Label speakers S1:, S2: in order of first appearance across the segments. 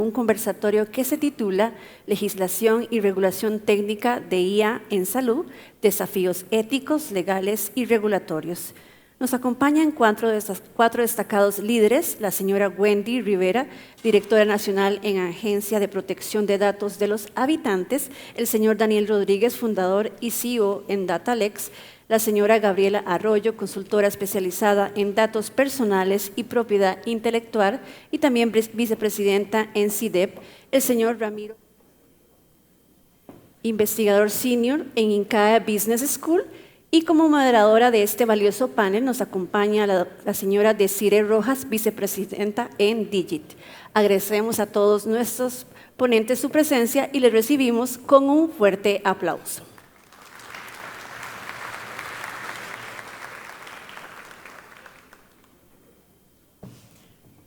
S1: un conversatorio que se titula Legislación y regulación técnica de IA en salud, desafíos éticos, legales y regulatorios. Nos acompañan cuatro destacados líderes, la señora Wendy Rivera, directora nacional en Agencia de Protección de Datos de los Habitantes, el señor Daniel Rodríguez, fundador y CEO en Datalex, la señora Gabriela Arroyo, consultora especializada en datos personales y propiedad intelectual y también vicepresidenta en CIDEP, el señor Ramiro, investigador senior en INCAE Business School, y como moderadora de este valioso panel nos acompaña la señora Desiree Rojas, vicepresidenta en Digit. Agradecemos a todos nuestros ponentes su presencia y les recibimos con un fuerte aplauso.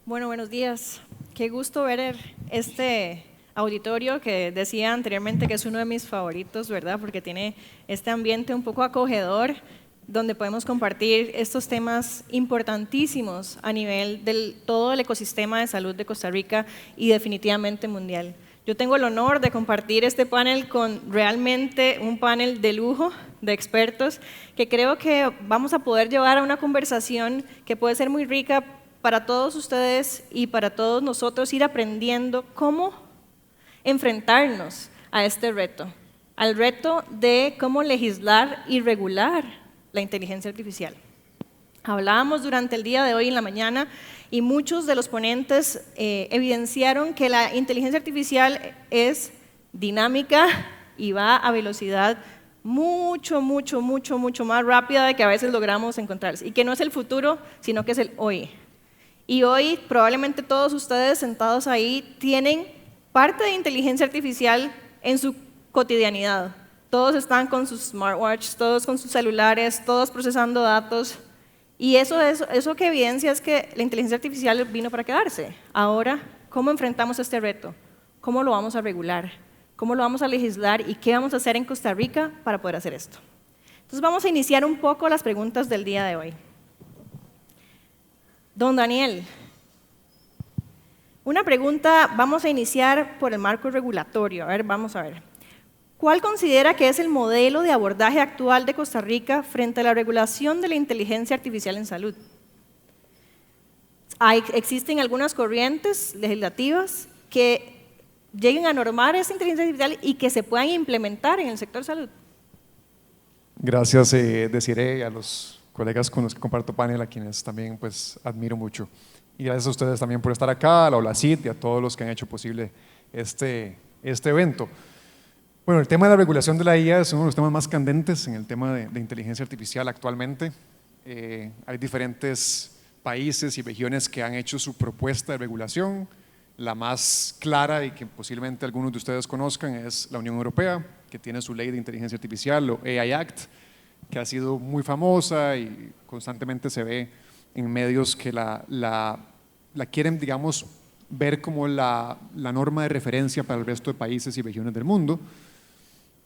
S2: Bueno, buenos días. Qué gusto ver este auditorio que decía anteriormente que es uno de mis favoritos, ¿verdad? Porque tiene este ambiente un poco acogedor, donde podemos compartir estos temas importantísimos a nivel de todo el ecosistema de salud de Costa Rica y definitivamente mundial. Yo tengo el honor de compartir este panel con realmente un panel de lujo de expertos que creo que vamos a poder llevar a una conversación que puede ser muy rica para todos ustedes y para todos nosotros, ir aprendiendo cómo enfrentarnos a este reto, al reto de cómo legislar y regular la inteligencia artificial. Hablábamos durante el día de hoy en la mañana y muchos de los ponentes evidenciaron que la inteligencia artificial es dinámica y va a velocidad mucho más rápida de que a veces logramos encontrarse, y que no es el futuro, sino que es el hoy. Y hoy probablemente todos ustedes sentados ahí tienen parte de inteligencia artificial en su cotidianidad. Todos están con sus smartwatches, todos con sus celulares, todos procesando datos. Y eso que evidencia es que la inteligencia artificial vino para quedarse. Ahora, ¿cómo enfrentamos este reto? ¿Cómo lo vamos a regular? ¿Cómo lo vamos a legislar? ¿Y qué vamos a hacer en Costa Rica para poder hacer esto? Entonces vamos a iniciar un poco las preguntas del día de hoy. Don Daniel, una pregunta, vamos a iniciar por el marco regulatorio. Vamos a ver. ¿Cuál considera que es el modelo de abordaje actual de Costa Rica frente a la regulación de la inteligencia artificial en salud? Existen algunas corrientes legislativas que lleguen a normar esa inteligencia artificial y que se puedan implementar en el sector salud.
S3: Gracias, Desiree, a los colegas con los que comparto panel, a quienes también pues admiro mucho. Y gracias a ustedes también por estar acá, a la OLACIT y a todos los que han hecho posible este evento. Bueno, el tema de la regulación de la IA es uno de los temas más candentes en el tema de inteligencia artificial actualmente. Hay diferentes países y regiones que han hecho su propuesta de regulación. La más clara y que posiblemente algunos de ustedes conozcan es la Unión Europea, que tiene su ley de inteligencia artificial, o AI Act, que ha sido muy famosa y constantemente se ve en medios que la quieren, digamos, ver como la norma de referencia para el resto de países y regiones del mundo.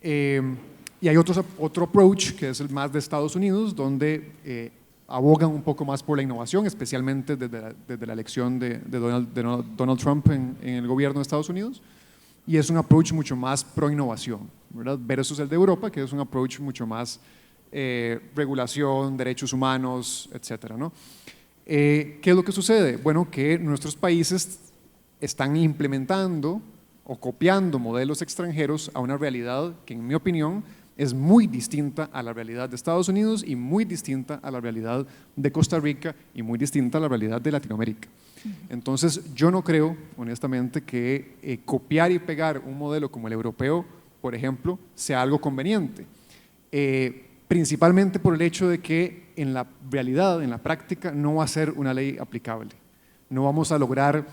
S3: Y hay otro approach, que es el más de Estados Unidos, donde abogan un poco más por la innovación, especialmente desde la elección de Donald Trump en el gobierno de Estados Unidos, y es un approach mucho más pro innovación, ¿verdad? Versus el de Europa, que es un approach mucho más regulación, derechos humanos, etcétera, ¿no? ¿Qué es lo que sucede? Bueno, que nuestros países están implementando o copiando modelos extranjeros a una realidad que, en mi opinión, es muy distinta a la realidad de Estados Unidos y muy distinta a la realidad de Costa Rica y muy distinta a la realidad de Latinoamérica. Entonces, yo no creo, honestamente, que copiar y pegar un modelo como el europeo, por ejemplo, sea algo conveniente. Principalmente por el hecho de que en la realidad, en la práctica, no va a ser una ley aplicable. No vamos a lograr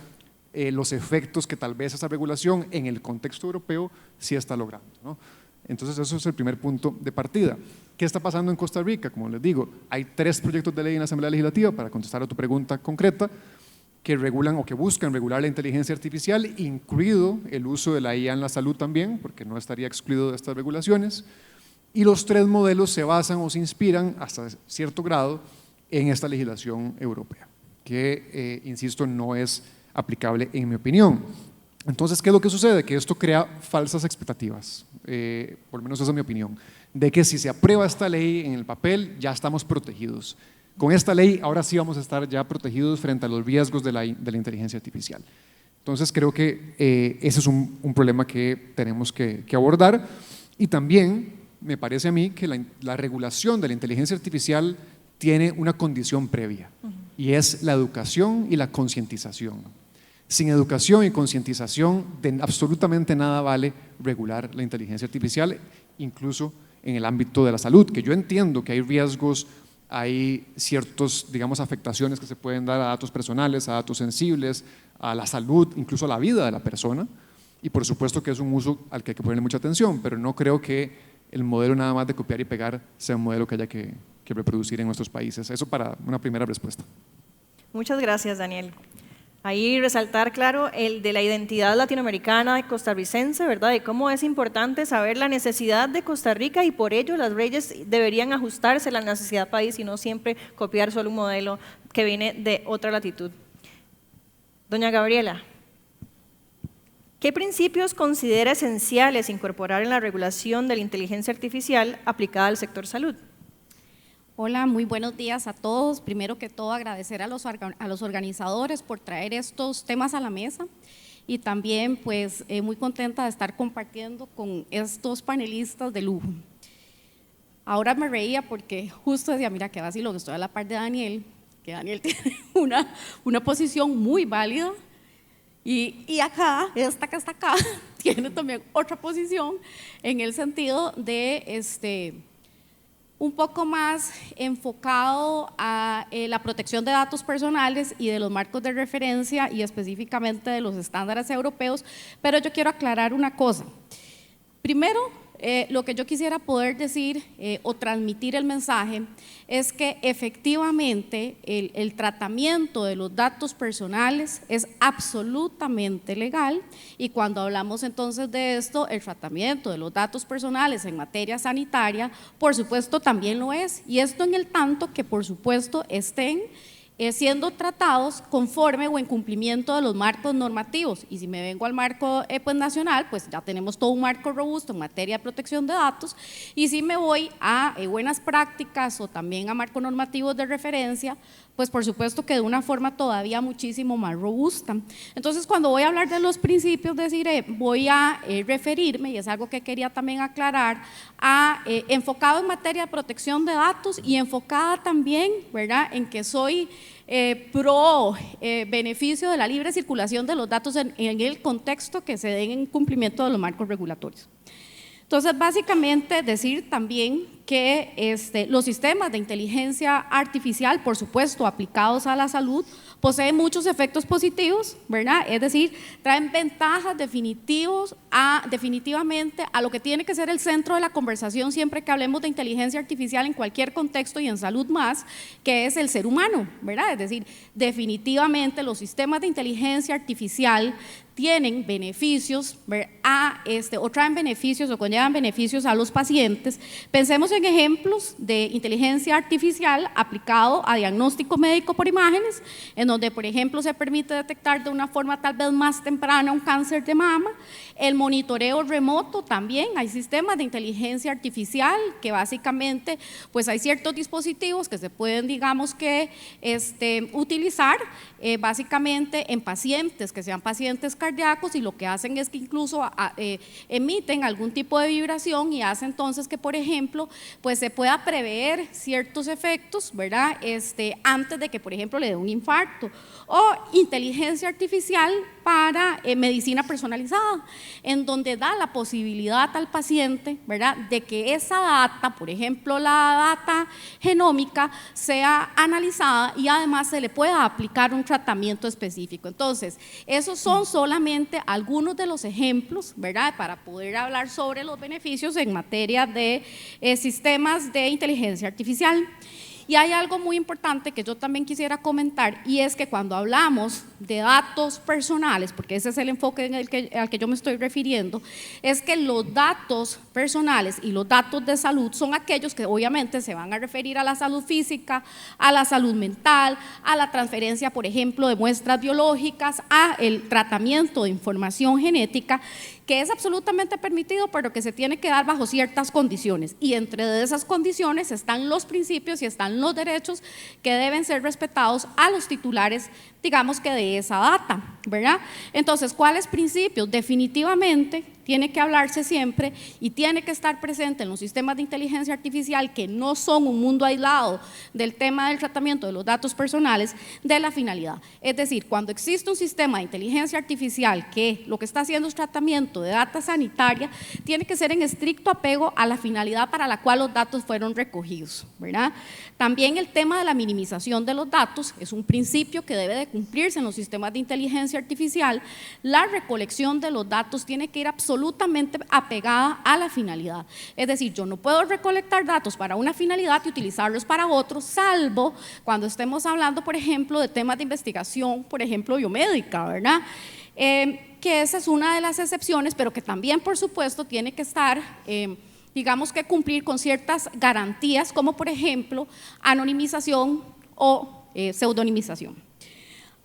S3: los efectos que tal vez esa regulación en el contexto europeo sí está logrando, ¿no? Entonces eso es el primer punto de partida. ¿Qué está pasando en Costa Rica? Como les digo, hay 3 proyectos de ley en la Asamblea Legislativa, para contestar a tu pregunta concreta, que regulan o que buscan regular la inteligencia artificial, incluido el uso de la IA en la salud también, porque no estaría excluido de estas regulaciones. Y los 3 modelos se basan o se inspiran hasta cierto grado en esta legislación europea, que, insisto, no es aplicable en mi opinión. Entonces, ¿qué es lo que sucede? Que esto crea falsas expectativas, por lo menos esa es mi opinión, de que si se aprueba esta ley en el papel ya estamos protegidos. Con esta ley ahora sí vamos a estar ya protegidos frente a los riesgos de la inteligencia artificial. Entonces creo que ese es un problema que tenemos que abordar, y también me parece a mí que la regulación de la inteligencia artificial tiene una condición previa, y es la educación y la concientización. Sin educación y concientización de absolutamente nada vale regular la inteligencia artificial, incluso en el ámbito de la salud, que yo entiendo que hay riesgos, hay ciertas, digamos, afectaciones que se pueden dar a datos personales, a datos sensibles, a la salud, incluso a la vida de la persona, y por supuesto que es un uso al que hay que ponerle mucha atención, pero no creo que el modelo nada más de copiar y pegar sea un modelo que haya que reproducir en nuestros países. Eso para una primera respuesta.
S2: Muchas gracias, Daniel. Ahí resaltar, claro, el de la identidad latinoamericana y costarricense, ¿verdad? Y cómo es importante saber la necesidad de Costa Rica, y por ello las leyes deberían ajustarse a la necesidad país y no siempre copiar solo un modelo que viene de otra latitud. Doña Gabriela, ¿qué principios considera esenciales incorporar en la regulación de la inteligencia artificial aplicada al sector salud?
S4: Hola, muy buenos días a todos. Primero que todo, agradecer a los organizadores por traer estos temas a la mesa, y también pues muy contenta de estar compartiendo con estos panelistas de lujo. Ahora me reía porque justo decía, mira qué vacilón, estoy a la par de Daniel, que Daniel tiene una posición muy válida, y acá, esta que está acá, tiene también otra posición en el sentido de un poco más enfocado a la protección de datos personales y de los marcos de referencia, y específicamente de los estándares europeos, pero yo quiero aclarar una cosa. Primero, lo que yo quisiera poder decir o transmitir el mensaje es que efectivamente el tratamiento de los datos personales es absolutamente legal, y cuando hablamos entonces de esto, el tratamiento de los datos personales en materia sanitaria, por supuesto también lo es, y esto en el tanto que por supuesto estén siendo tratados conforme o en cumplimiento de los marcos normativos. Y si me vengo al marco pues, nacional, pues ya tenemos todo un marco robusto en materia de protección de datos, y si me voy a buenas prácticas o también a marcos normativos de referencia, pues por supuesto que de una forma todavía muchísimo más robusta. Entonces, cuando voy a hablar de los principios, voy a referirme, y es algo que quería también aclarar, a enfocado en materia de protección de datos, y enfocada también, ¿verdad?, en que soy pro beneficio de la libre circulación de los datos en el contexto que se den en cumplimiento de los marcos regulatorios. Entonces, básicamente decir también que los sistemas de inteligencia artificial, por supuesto, aplicados a la salud, poseen muchos efectos positivos, ¿verdad? Es decir, traen ventajas definitivamente a lo que tiene que ser el centro de la conversación siempre que hablemos de inteligencia artificial en cualquier contexto, y en salud más, que es el ser humano, ¿verdad? Es decir, definitivamente los sistemas de inteligencia artificial tienen beneficios o traen beneficios o conllevan beneficios a los pacientes. Pensemos en ejemplos de inteligencia artificial aplicado a diagnóstico médico por imágenes, en donde, por ejemplo, se permite detectar de una forma tal vez más temprana un cáncer de mama. El monitoreo remoto también, hay sistemas de inteligencia artificial que básicamente, pues hay ciertos dispositivos que se pueden, digamos que, utilizar básicamente en pacientes que sean pacientes cardíacos, y lo que hacen es que incluso emiten algún tipo de vibración, y hace entonces que, por ejemplo, pues se pueda prever ciertos efectos, ¿verdad?, antes de que, por ejemplo, le dé un infarto. O inteligencia artificial para medicina personalizada, en donde da la posibilidad al paciente, ¿verdad?, de que esa data, por ejemplo, la data genómica, sea analizada y además se le pueda aplicar un tratamiento específico. Entonces, esos son solamente algunos de los ejemplos, ¿verdad?, para poder hablar sobre los beneficios en materia de sistemas de inteligencia artificial. Y hay algo muy importante que yo también quisiera comentar, y es que cuando hablamos de datos personales, porque ese es el enfoque al que yo me estoy refiriendo, es que los datos personales y los datos de salud son aquellos que obviamente se van a referir a la salud física, a la salud mental, a la transferencia, por ejemplo, de muestras biológicas, a el tratamiento de información genética, que es absolutamente permitido, pero que se tiene que dar bajo ciertas condiciones. Y entre esas condiciones están los principios y están los derechos que deben ser respetados a los titulares, digamos que de esa data, ¿verdad? Entonces, ¿cuáles principios? Definitivamente tiene que hablarse siempre y tiene que estar presente en los sistemas de inteligencia artificial, que no son un mundo aislado del tema del tratamiento de los datos personales, de la finalidad. Es decir, cuando existe un sistema de inteligencia artificial que lo que está haciendo es tratamiento de data sanitaria, tiene que ser en estricto apego a la finalidad para la cual los datos fueron recogidos, ¿verdad? También el tema de la minimización de los datos es un principio que debe de cumplirse en los sistemas de inteligencia artificial. La recolección de los datos tiene que ir absolutamente apegada a la finalidad. Es decir, yo no puedo recolectar datos para una finalidad y utilizarlos para otros, salvo cuando estemos hablando, por ejemplo, de temas de investigación, por ejemplo, biomédica, ¿verdad? Que esa es una de las excepciones, pero que también, por supuesto, tiene que estar, digamos que cumplir con ciertas garantías, como por ejemplo, anonimización o pseudonimización.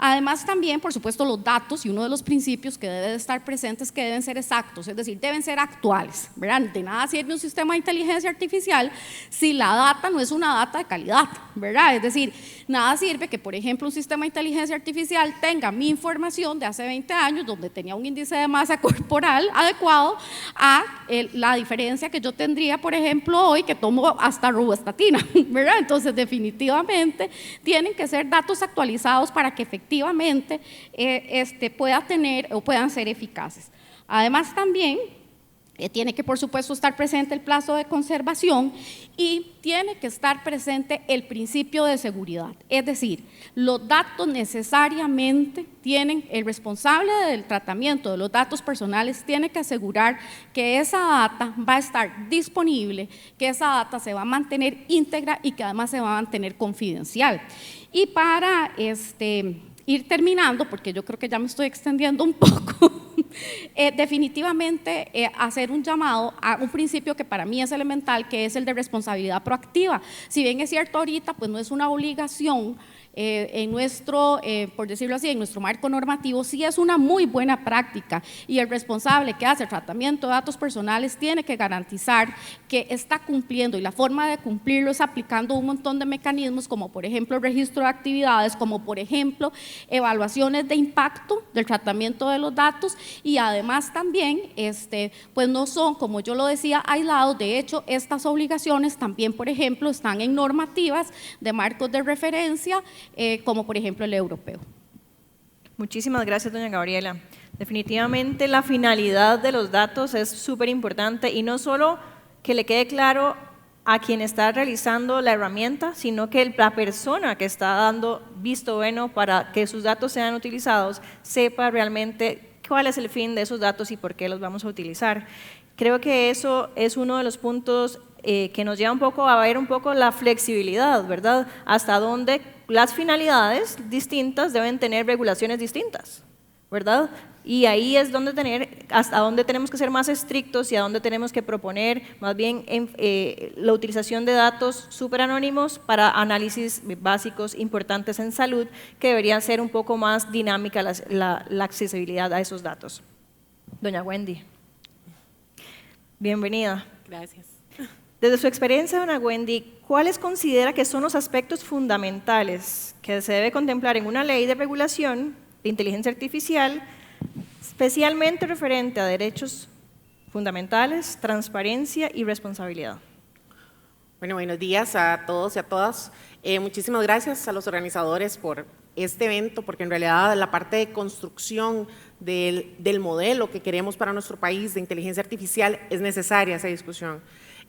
S4: Además también, por supuesto, los datos, y uno de los principios que debe de estar presente es que deben ser exactos, es decir, deben ser actuales, ¿verdad? De nada sirve un sistema de inteligencia artificial si la data no es una data de calidad, ¿verdad? Es decir, nada sirve que, por ejemplo, un sistema de inteligencia artificial tenga mi información de hace 20 años, donde tenía un índice de masa corporal adecuado a la diferencia que yo tendría, por ejemplo, hoy que tomo hasta robustatina, ¿verdad? Entonces, definitivamente, tienen que ser datos actualizados para que efectivamente pueda tener o puedan ser eficaces. Además también tiene que, por supuesto, estar presente el plazo de conservación y tiene que estar presente el principio de seguridad. Es decir, los datos necesariamente tienen, el responsable del tratamiento de los datos personales tiene que asegurar que esa data va a estar disponible, que esa data se va a mantener íntegra y que además se va a mantener confidencial. Y para ir terminando, porque yo creo que ya me estoy extendiendo un poco, definitivamente hacer un llamado a un principio que para mí es elemental, que es el de responsabilidad proactiva. Si bien es cierto ahorita, pues no es una obligación en nuestro, por decirlo así, en nuestro marco normativo, sí es una muy buena práctica, y el responsable que hace el tratamiento de datos personales tiene que garantizar que está cumpliendo, y la forma de cumplirlo es aplicando un montón de mecanismos, como por ejemplo el registro de actividades, como por ejemplo evaluaciones de impacto del tratamiento de los datos, y además también pues no son, como yo lo decía, aislados. De hecho, estas obligaciones también, por ejemplo, están en normativas de marcos de referencia, como por ejemplo el europeo.
S2: Muchísimas gracias, doña Gabriela. Definitivamente la finalidad de los datos es súper importante, y no solo que le quede claro a quien está realizando la herramienta, sino que la persona que está dando visto bueno para que sus datos sean utilizados sepa realmente cuál es el fin de esos datos y por qué los vamos a utilizar. Creo que eso es uno de los puntos que nos lleva un poco a ver un poco la flexibilidad, ¿verdad? Hasta dónde las finalidades distintas deben tener regulaciones distintas, ¿verdad? Y ahí es donde hasta dónde tenemos que ser más estrictos y a dónde tenemos que proponer más bien la utilización de datos súper anónimos para análisis básicos importantes en salud, que debería ser un poco más dinámica la accesibilidad a esos datos. Doña Wendy, bienvenida.
S5: Gracias.
S2: Desde su experiencia, doña Wendy, ¿cuáles considera que son los aspectos fundamentales que se debe contemplar en una ley de regulación de inteligencia artificial, especialmente referente a derechos fundamentales, transparencia y responsabilidad?
S5: Bueno, buenos días a todos y a todas. Muchísimas gracias a los organizadores por este evento, porque en realidad la parte de construcción del modelo que queremos para nuestro país de inteligencia artificial es necesaria esa discusión.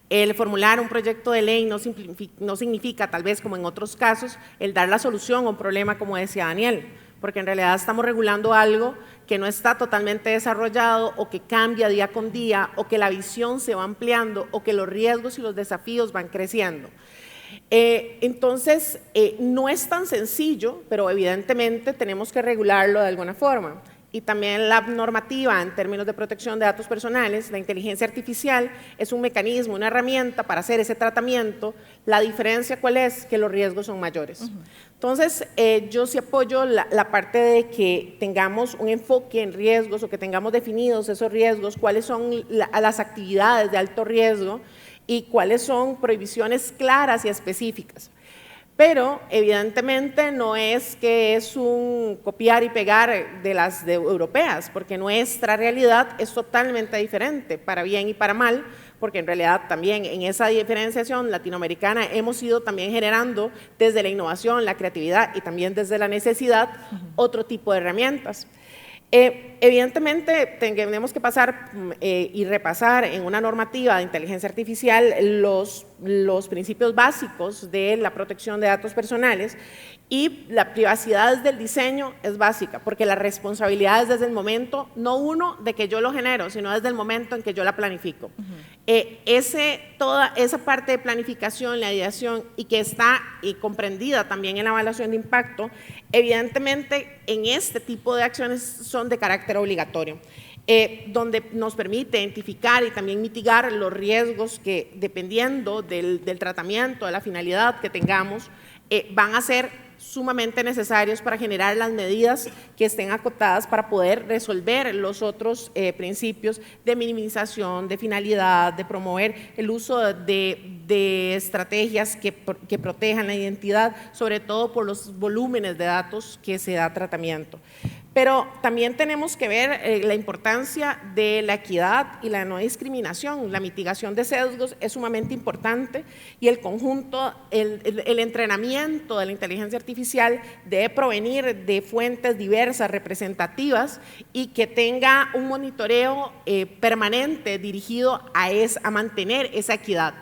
S5: El formular un proyecto de ley no significa, tal vez como en otros casos, el dar la solución a un problema, como decía Daniel, porque en realidad estamos regulando algo que no está totalmente desarrollado, o que cambia día con día, o que la visión se va ampliando, o que los riesgos y los desafíos van creciendo. Entonces, no es tan sencillo, pero evidentemente tenemos que regularlo de alguna forma. Y también la normativa en términos de protección de datos personales, la inteligencia artificial es un mecanismo, una herramienta para hacer ese tratamiento. La diferencia, ¿cuál es? Que los riesgos son mayores. Entonces, yo sí apoyo la parte de que tengamos un enfoque en riesgos o que tengamos definidos esos riesgos, cuáles son las actividades de alto riesgo y cuáles son prohibiciones claras y específicas. Pero evidentemente no es que es un copiar y pegar de las europeas, porque nuestra realidad es totalmente diferente, para bien y para mal, porque en realidad también en esa diferenciación latinoamericana hemos ido también generando desde la innovación, la creatividad y también desde la necesidad otro tipo de herramientas. Evidentemente tenemos que pasar y repasar en una normativa de inteligencia artificial los principios básicos de la protección de datos personales, y la privacidad desde el diseño es básica, porque la responsabilidad es desde el momento, no uno de que yo lo genero, sino desde el momento en que yo la planifico. Toda esa parte de planificación, la ideación, y que está comprendida también en la evaluación de impacto, evidentemente en este tipo de acciones son de carácter obligatorio, donde nos permite identificar y también mitigar los riesgos que, dependiendo del tratamiento, de la finalidad que tengamos, van a ser sumamente necesarios para generar las medidas que estén acotadas para poder resolver los otros principios de minimización, de finalidad, de promover el uso de estrategias que protejan la identidad, sobre todo por los volúmenes de datos que se da tratamiento. Pero también tenemos que ver la importancia de la equidad y la no discriminación. La mitigación de sesgos es sumamente importante, y el conjunto, el entrenamiento de la inteligencia artificial debe provenir de fuentes diversas, representativas, y que tenga un monitoreo permanente dirigido a mantener esa equidad.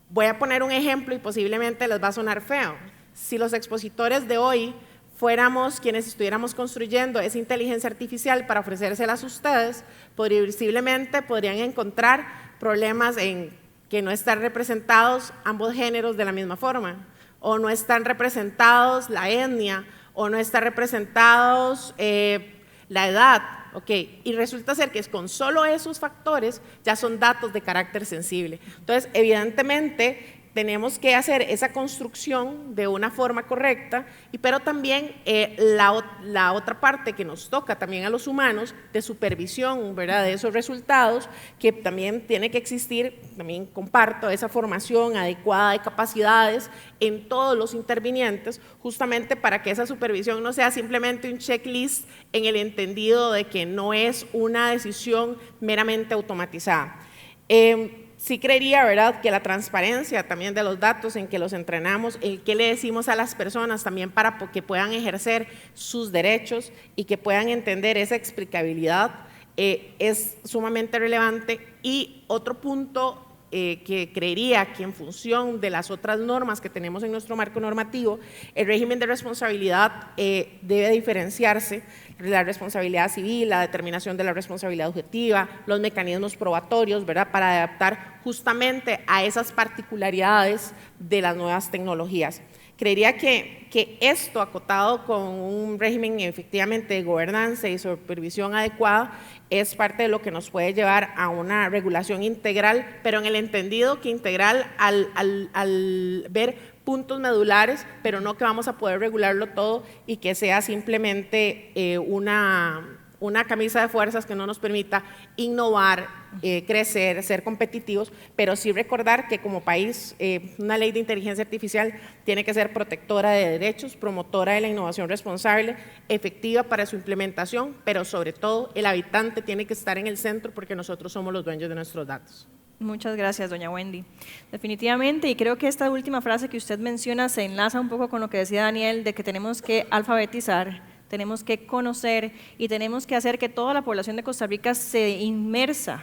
S5: Voy a poner un ejemplo y posiblemente les va a sonar feo. Si los expositores de hoy fuéramos quienes estuviéramos construyendo esa inteligencia artificial para ofrecérselas a ustedes, posiblemente podrían encontrar problemas en que no están representados ambos géneros de la misma forma, o no están representados la etnia, o no están representados la edad, y resulta ser que con solo esos factores ya son datos de carácter sensible. Entonces, evidentemente, tenemos que hacer esa construcción de una forma correcta, pero también la otra parte que nos toca también a los humanos de supervisión, ¿verdad?, de esos resultados, que también tiene que existir. También comparto esa formación adecuada de capacidades en todos los intervinientes, justamente para que esa supervisión no sea simplemente un checklist, en el entendido de que no es una decisión meramente automatizada. Sí creería, ¿verdad?, que la transparencia también de los datos en que los entrenamos, el que le decimos a las personas también para que puedan ejercer sus derechos y que puedan entender esa explicabilidad, es sumamente relevante. Y otro punto que creería que en función de las otras normas que tenemos en nuestro marco normativo, el régimen de responsabilidad debe diferenciarse: la responsabilidad civil, la determinación de la responsabilidad objetiva, los mecanismos probatorios, ¿verdad?, para adaptar justamente a esas particularidades de las nuevas tecnologías. Creería que esto, acotado con un régimen efectivamente de gobernanza y supervisión adecuada, es parte de lo que nos puede llevar a una regulación integral, pero en el entendido que integral al ver puntos medulares, pero no que vamos a poder regularlo todo y que sea simplemente una camisa de fuerzas que no nos permita innovar, crecer, ser competitivos, pero sí recordar que como país una ley de inteligencia artificial tiene que ser protectora de derechos, promotora de la innovación responsable, efectiva para su implementación, pero sobre todo el habitante tiene que estar en el centro, porque nosotros somos los dueños de nuestros datos.
S2: Muchas gracias, doña Wendy. Definitivamente, y creo que esta última frase que usted menciona se enlaza un poco con lo que decía Daniel, de que tenemos que alfabetizar, tenemos que conocer y tenemos que hacer que toda la población de Costa Rica se inmerse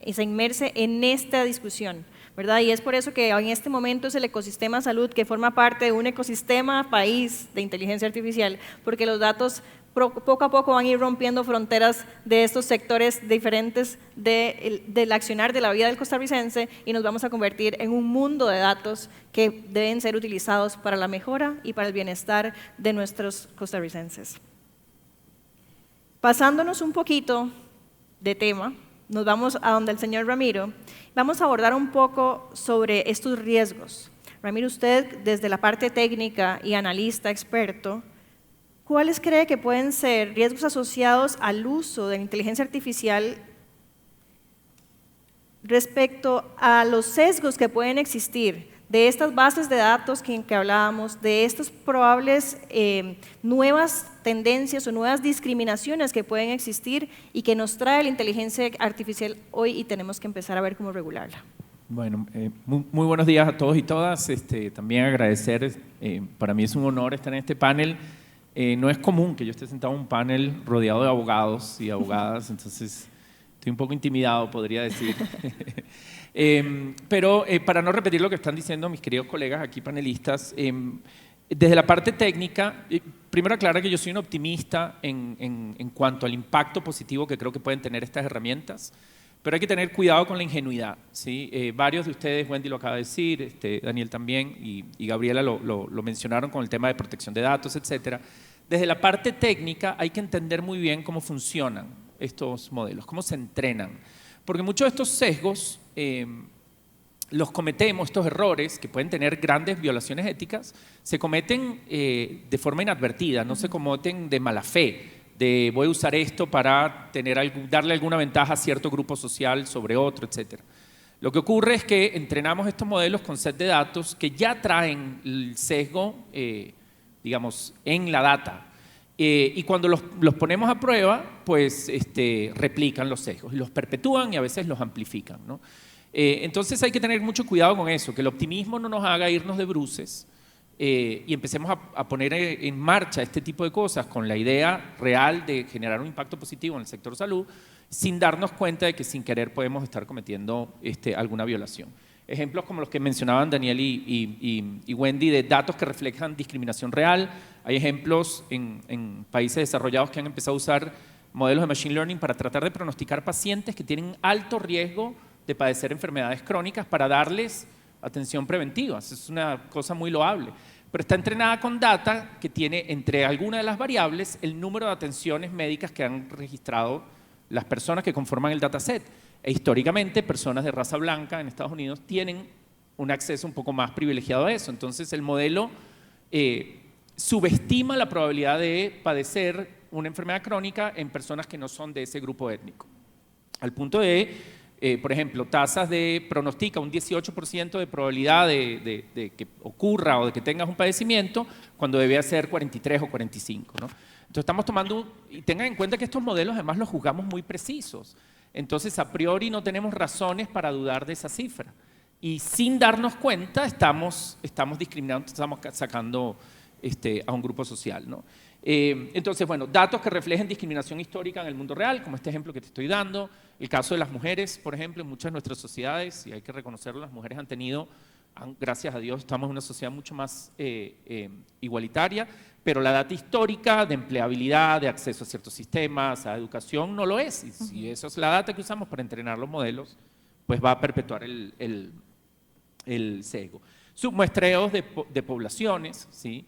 S2: en esta discusión, ¿verdad? Y es por eso que en este momento es el ecosistema salud que forma parte de un ecosistema país de inteligencia artificial, porque los datos poco a poco van a ir rompiendo fronteras de estos sectores diferentes del accionar de la vida del costarricense y nos vamos a convertir en un mundo de datos que deben ser utilizados para la mejora y para el bienestar de nuestros costarricenses. Pasándonos un poquito de tema, nos vamos a donde el señor Ramiro, vamos a abordar un poco sobre estos riesgos. Ramiro, usted desde la parte técnica y analista experto, ¿cuáles cree que pueden ser riesgos asociados al uso de la inteligencia artificial respecto a los sesgos que pueden existir de estas bases de datos que hablábamos, de estas probables nuevas tendencias o nuevas discriminaciones que pueden existir y que nos trae la inteligencia artificial hoy y tenemos que empezar a ver cómo regularla?
S6: Bueno, muy buenos días a todos y todas. También agradecer, para mí es un honor estar en este panel. No es común que yo esté sentado en un panel rodeado de abogados y abogadas, entonces estoy un poco intimidado, podría decir. Pero para no repetir lo que están diciendo mis queridos colegas aquí panelistas, desde la parte técnica, primero aclarar que yo soy un optimista en cuanto al impacto positivo que creo que pueden tener estas herramientas, pero hay que tener cuidado con la ingenuidad, ¿sí? Varios de ustedes, Wendy lo acaba de decir, Daniel también y Gabriela lo mencionaron con el tema de protección de datos, etcétera. Desde la parte técnica hay que entender muy bien cómo funcionan estos modelos, cómo se entrenan, porque muchos de estos sesgos los cometemos, estos errores que pueden tener grandes violaciones éticas, se cometen de forma inadvertida, no se cometen de mala fe, de voy a usar esto para darle alguna ventaja a cierto grupo social sobre otro, etc. Lo que ocurre es que entrenamos estos modelos con set de datos que ya traen el sesgo, digamos, en la data. Y cuando los ponemos a prueba, pues replican los sesgos y los perpetúan y a veces los amplifican, ¿no? Entonces hay que tener mucho cuidado con eso, que el optimismo no nos haga irnos de bruces y empecemos a poner en marcha este tipo de cosas con la idea real de generar un impacto positivo en el sector salud, sin darnos cuenta de que sin querer podemos estar cometiendo alguna violación. Ejemplos como los que mencionaban Daniel y Wendy de datos que reflejan discriminación real. Hay ejemplos en países desarrollados que han empezado a usar modelos de machine learning para tratar de pronosticar pacientes que tienen alto riesgo de padecer enfermedades crónicas para darles atención preventiva. Eso es una cosa muy loable. Pero está entrenada con data que tiene entre algunas de las variables el número de atenciones médicas que han registrado las personas que conforman el dataset. E históricamente, personas de raza blanca en Estados Unidos tienen un acceso un poco más privilegiado a eso. Entonces, el modelo subestima la probabilidad de padecer una enfermedad crónica en personas que no son de ese grupo étnico. Al punto de, por ejemplo, pronostica un 18% de probabilidad de que ocurra o de que tengas un padecimiento cuando debía ser 43 o 45, ¿no? Entonces, estamos tomando, y tengan en cuenta que estos modelos además los juzgamos muy precisos. Entonces, a priori no tenemos razones para dudar de esa cifra. Y sin darnos cuenta, estamos discriminando, estamos sacando a un grupo social, ¿no? Entonces, bueno, datos que reflejen discriminación histórica en el mundo real, como este ejemplo que te estoy dando. El caso de las mujeres, por ejemplo, en muchas de nuestras sociedades, y hay que reconocerlo, las mujeres han tenido, gracias a Dios, estamos en una sociedad mucho más igualitaria, pero la data histórica de empleabilidad, de acceso a ciertos sistemas, a educación, no lo es. Y si eso es la data que usamos para entrenar los modelos, pues va a perpetuar el sesgo. Submuestreos de poblaciones, ¿sí?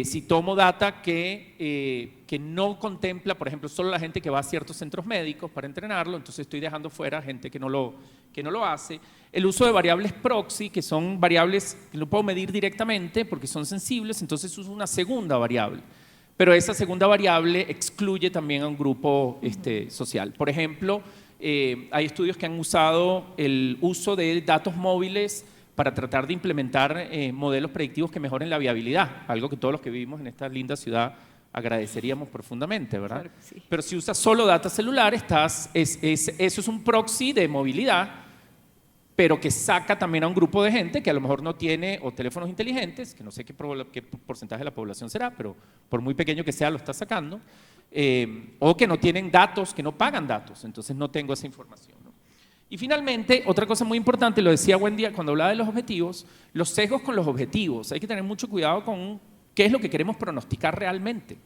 S6: Si tomo data que no contempla, por ejemplo, solo la gente que va a ciertos centros médicos para entrenarlo, entonces estoy dejando fuera gente que no lo hace. El uso de variables proxy, que son variables que no puedo medir directamente porque son sensibles, entonces uso una segunda variable. Pero esa segunda variable excluye también a un grupo social. Por ejemplo, hay estudios que han usado el uso de datos móviles para tratar de implementar modelos predictivos que mejoren la viabilidad, algo que todos los que vivimos en esta linda ciudad agradeceríamos profundamente, ¿verdad? Claro que sí. Pero si usas solo data celular, eso es un proxy de movilidad, pero que saca también a un grupo de gente que a lo mejor no tiene o teléfonos inteligentes, que no sé qué porcentaje de la población será, pero por muy pequeño que sea lo está sacando, o que no tienen datos, que no pagan datos, entonces no tengo esa información, ¿no? Y finalmente, otra cosa muy importante, lo decía Wendy cuando hablaba de los objetivos, los sesgos con los objetivos. Hay que tener mucho cuidado con qué es lo que queremos pronosticar realmente.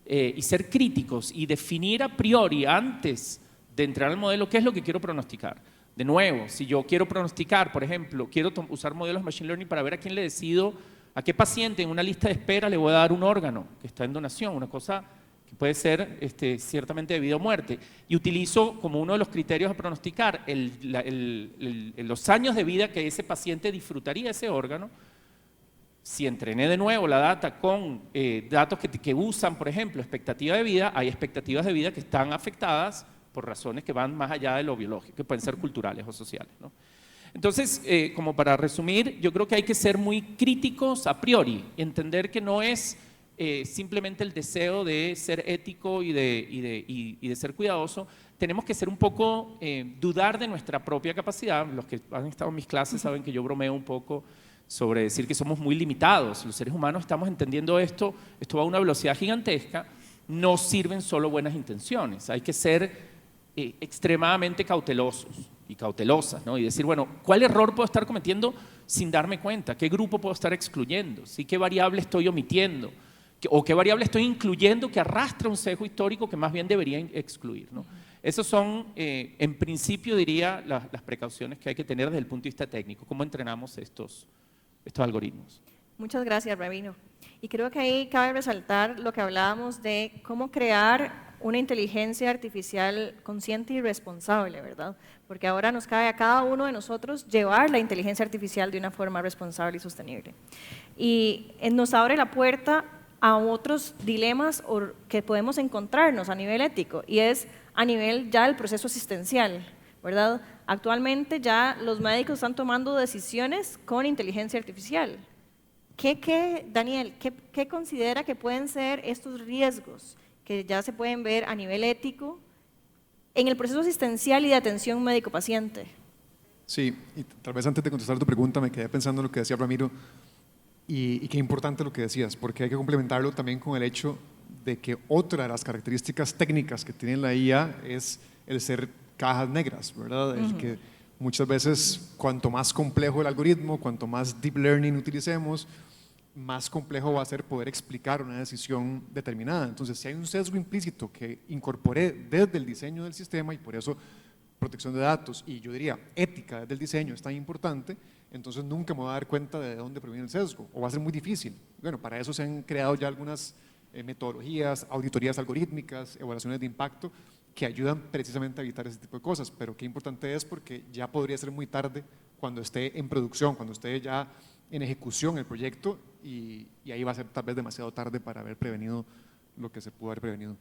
S6: y ser críticos y definir a priori antes de entrar al modelo qué es lo que quiero pronosticar. De nuevo, si yo quiero pronosticar, por ejemplo, quiero usar modelos de Machine Learning para ver a quién le decido, a qué paciente en una lista de espera le voy a dar un órgano que está en donación, una cosa que puede ser ciertamente de vida o muerte. Y utilizo como uno de los criterios a pronosticar los años de vida que ese paciente disfrutaría ese órgano. Si entrené de nuevo la data con datos que usan, por ejemplo, expectativa de vida, hay expectativas de vida que están afectadas por razones que van más allá de lo biológico, que pueden ser culturales o sociales, ¿no? Entonces, como para resumir, yo creo que hay que ser muy críticos a priori, entender que no es simplemente el deseo de ser ético y de ser cuidadoso. Tenemos que ser un poco, dudar de nuestra propia capacidad. Los que han estado en mis clases saben que yo bromeo un poco sobre decir que somos muy limitados. Los seres humanos estamos entendiendo esto va a una velocidad gigantesca. No sirven solo buenas intenciones, hay que ser extremadamente cautelosos y cautelosas, ¿no? Y decir, bueno, ¿cuál error puedo estar cometiendo sin darme cuenta? ¿Qué grupo puedo estar excluyendo? ¿Sí? ¿Qué variable estoy omitiendo? ¿O qué variable estoy incluyendo que arrastra un sesgo histórico que más bien debería excluir, ¿no? Esas son, en principio, diría, las precauciones que hay que tener desde el punto de vista técnico. ¿Cómo entrenamos estos algoritmos?
S2: Muchas gracias, Rabino. Y creo que ahí cabe resaltar lo que hablábamos de cómo crear una inteligencia artificial consciente y responsable, ¿verdad? Porque ahora nos cabe a cada uno de nosotros llevar la inteligencia artificial de una forma responsable y sostenible. Y nos abre la puerta a otros dilemas que podemos encontrarnos a nivel ético, y es a nivel ya del proceso asistencial, ¿verdad? Actualmente ya los médicos están tomando decisiones con inteligencia artificial. Daniel, ¿qué considera que pueden ser estos riesgos que ya se pueden ver a nivel ético en el proceso asistencial y de atención médico-paciente?
S3: Sí, y tal vez antes de contestar tu pregunta me quedé pensando en lo que decía Ramiro y qué importante lo que decías, porque hay que complementarlo también con el hecho de que otra de las características técnicas que tiene la IA es el ser cajas negras, ¿verdad? El que muchas veces cuanto más complejo el algoritmo, cuanto más deep learning utilicemos, más complejo va a ser poder explicar una decisión determinada. Entonces, si hay un sesgo implícito que incorporé desde el diseño del sistema, y por eso protección de datos y yo diría ética desde el diseño es tan importante, entonces nunca me voy a dar cuenta de dónde proviene el sesgo, o va a ser muy difícil. Bueno, para eso se han creado ya algunas metodologías, auditorías algorítmicas, evaluaciones de impacto, que ayudan precisamente a evitar ese tipo de cosas, pero qué importante es porque ya podría ser muy tarde cuando esté en producción, cuando esté ya en ejecución el proyecto, y ahí va a ser tal vez demasiado tarde para haber prevenido lo que se pudo haber prevenido.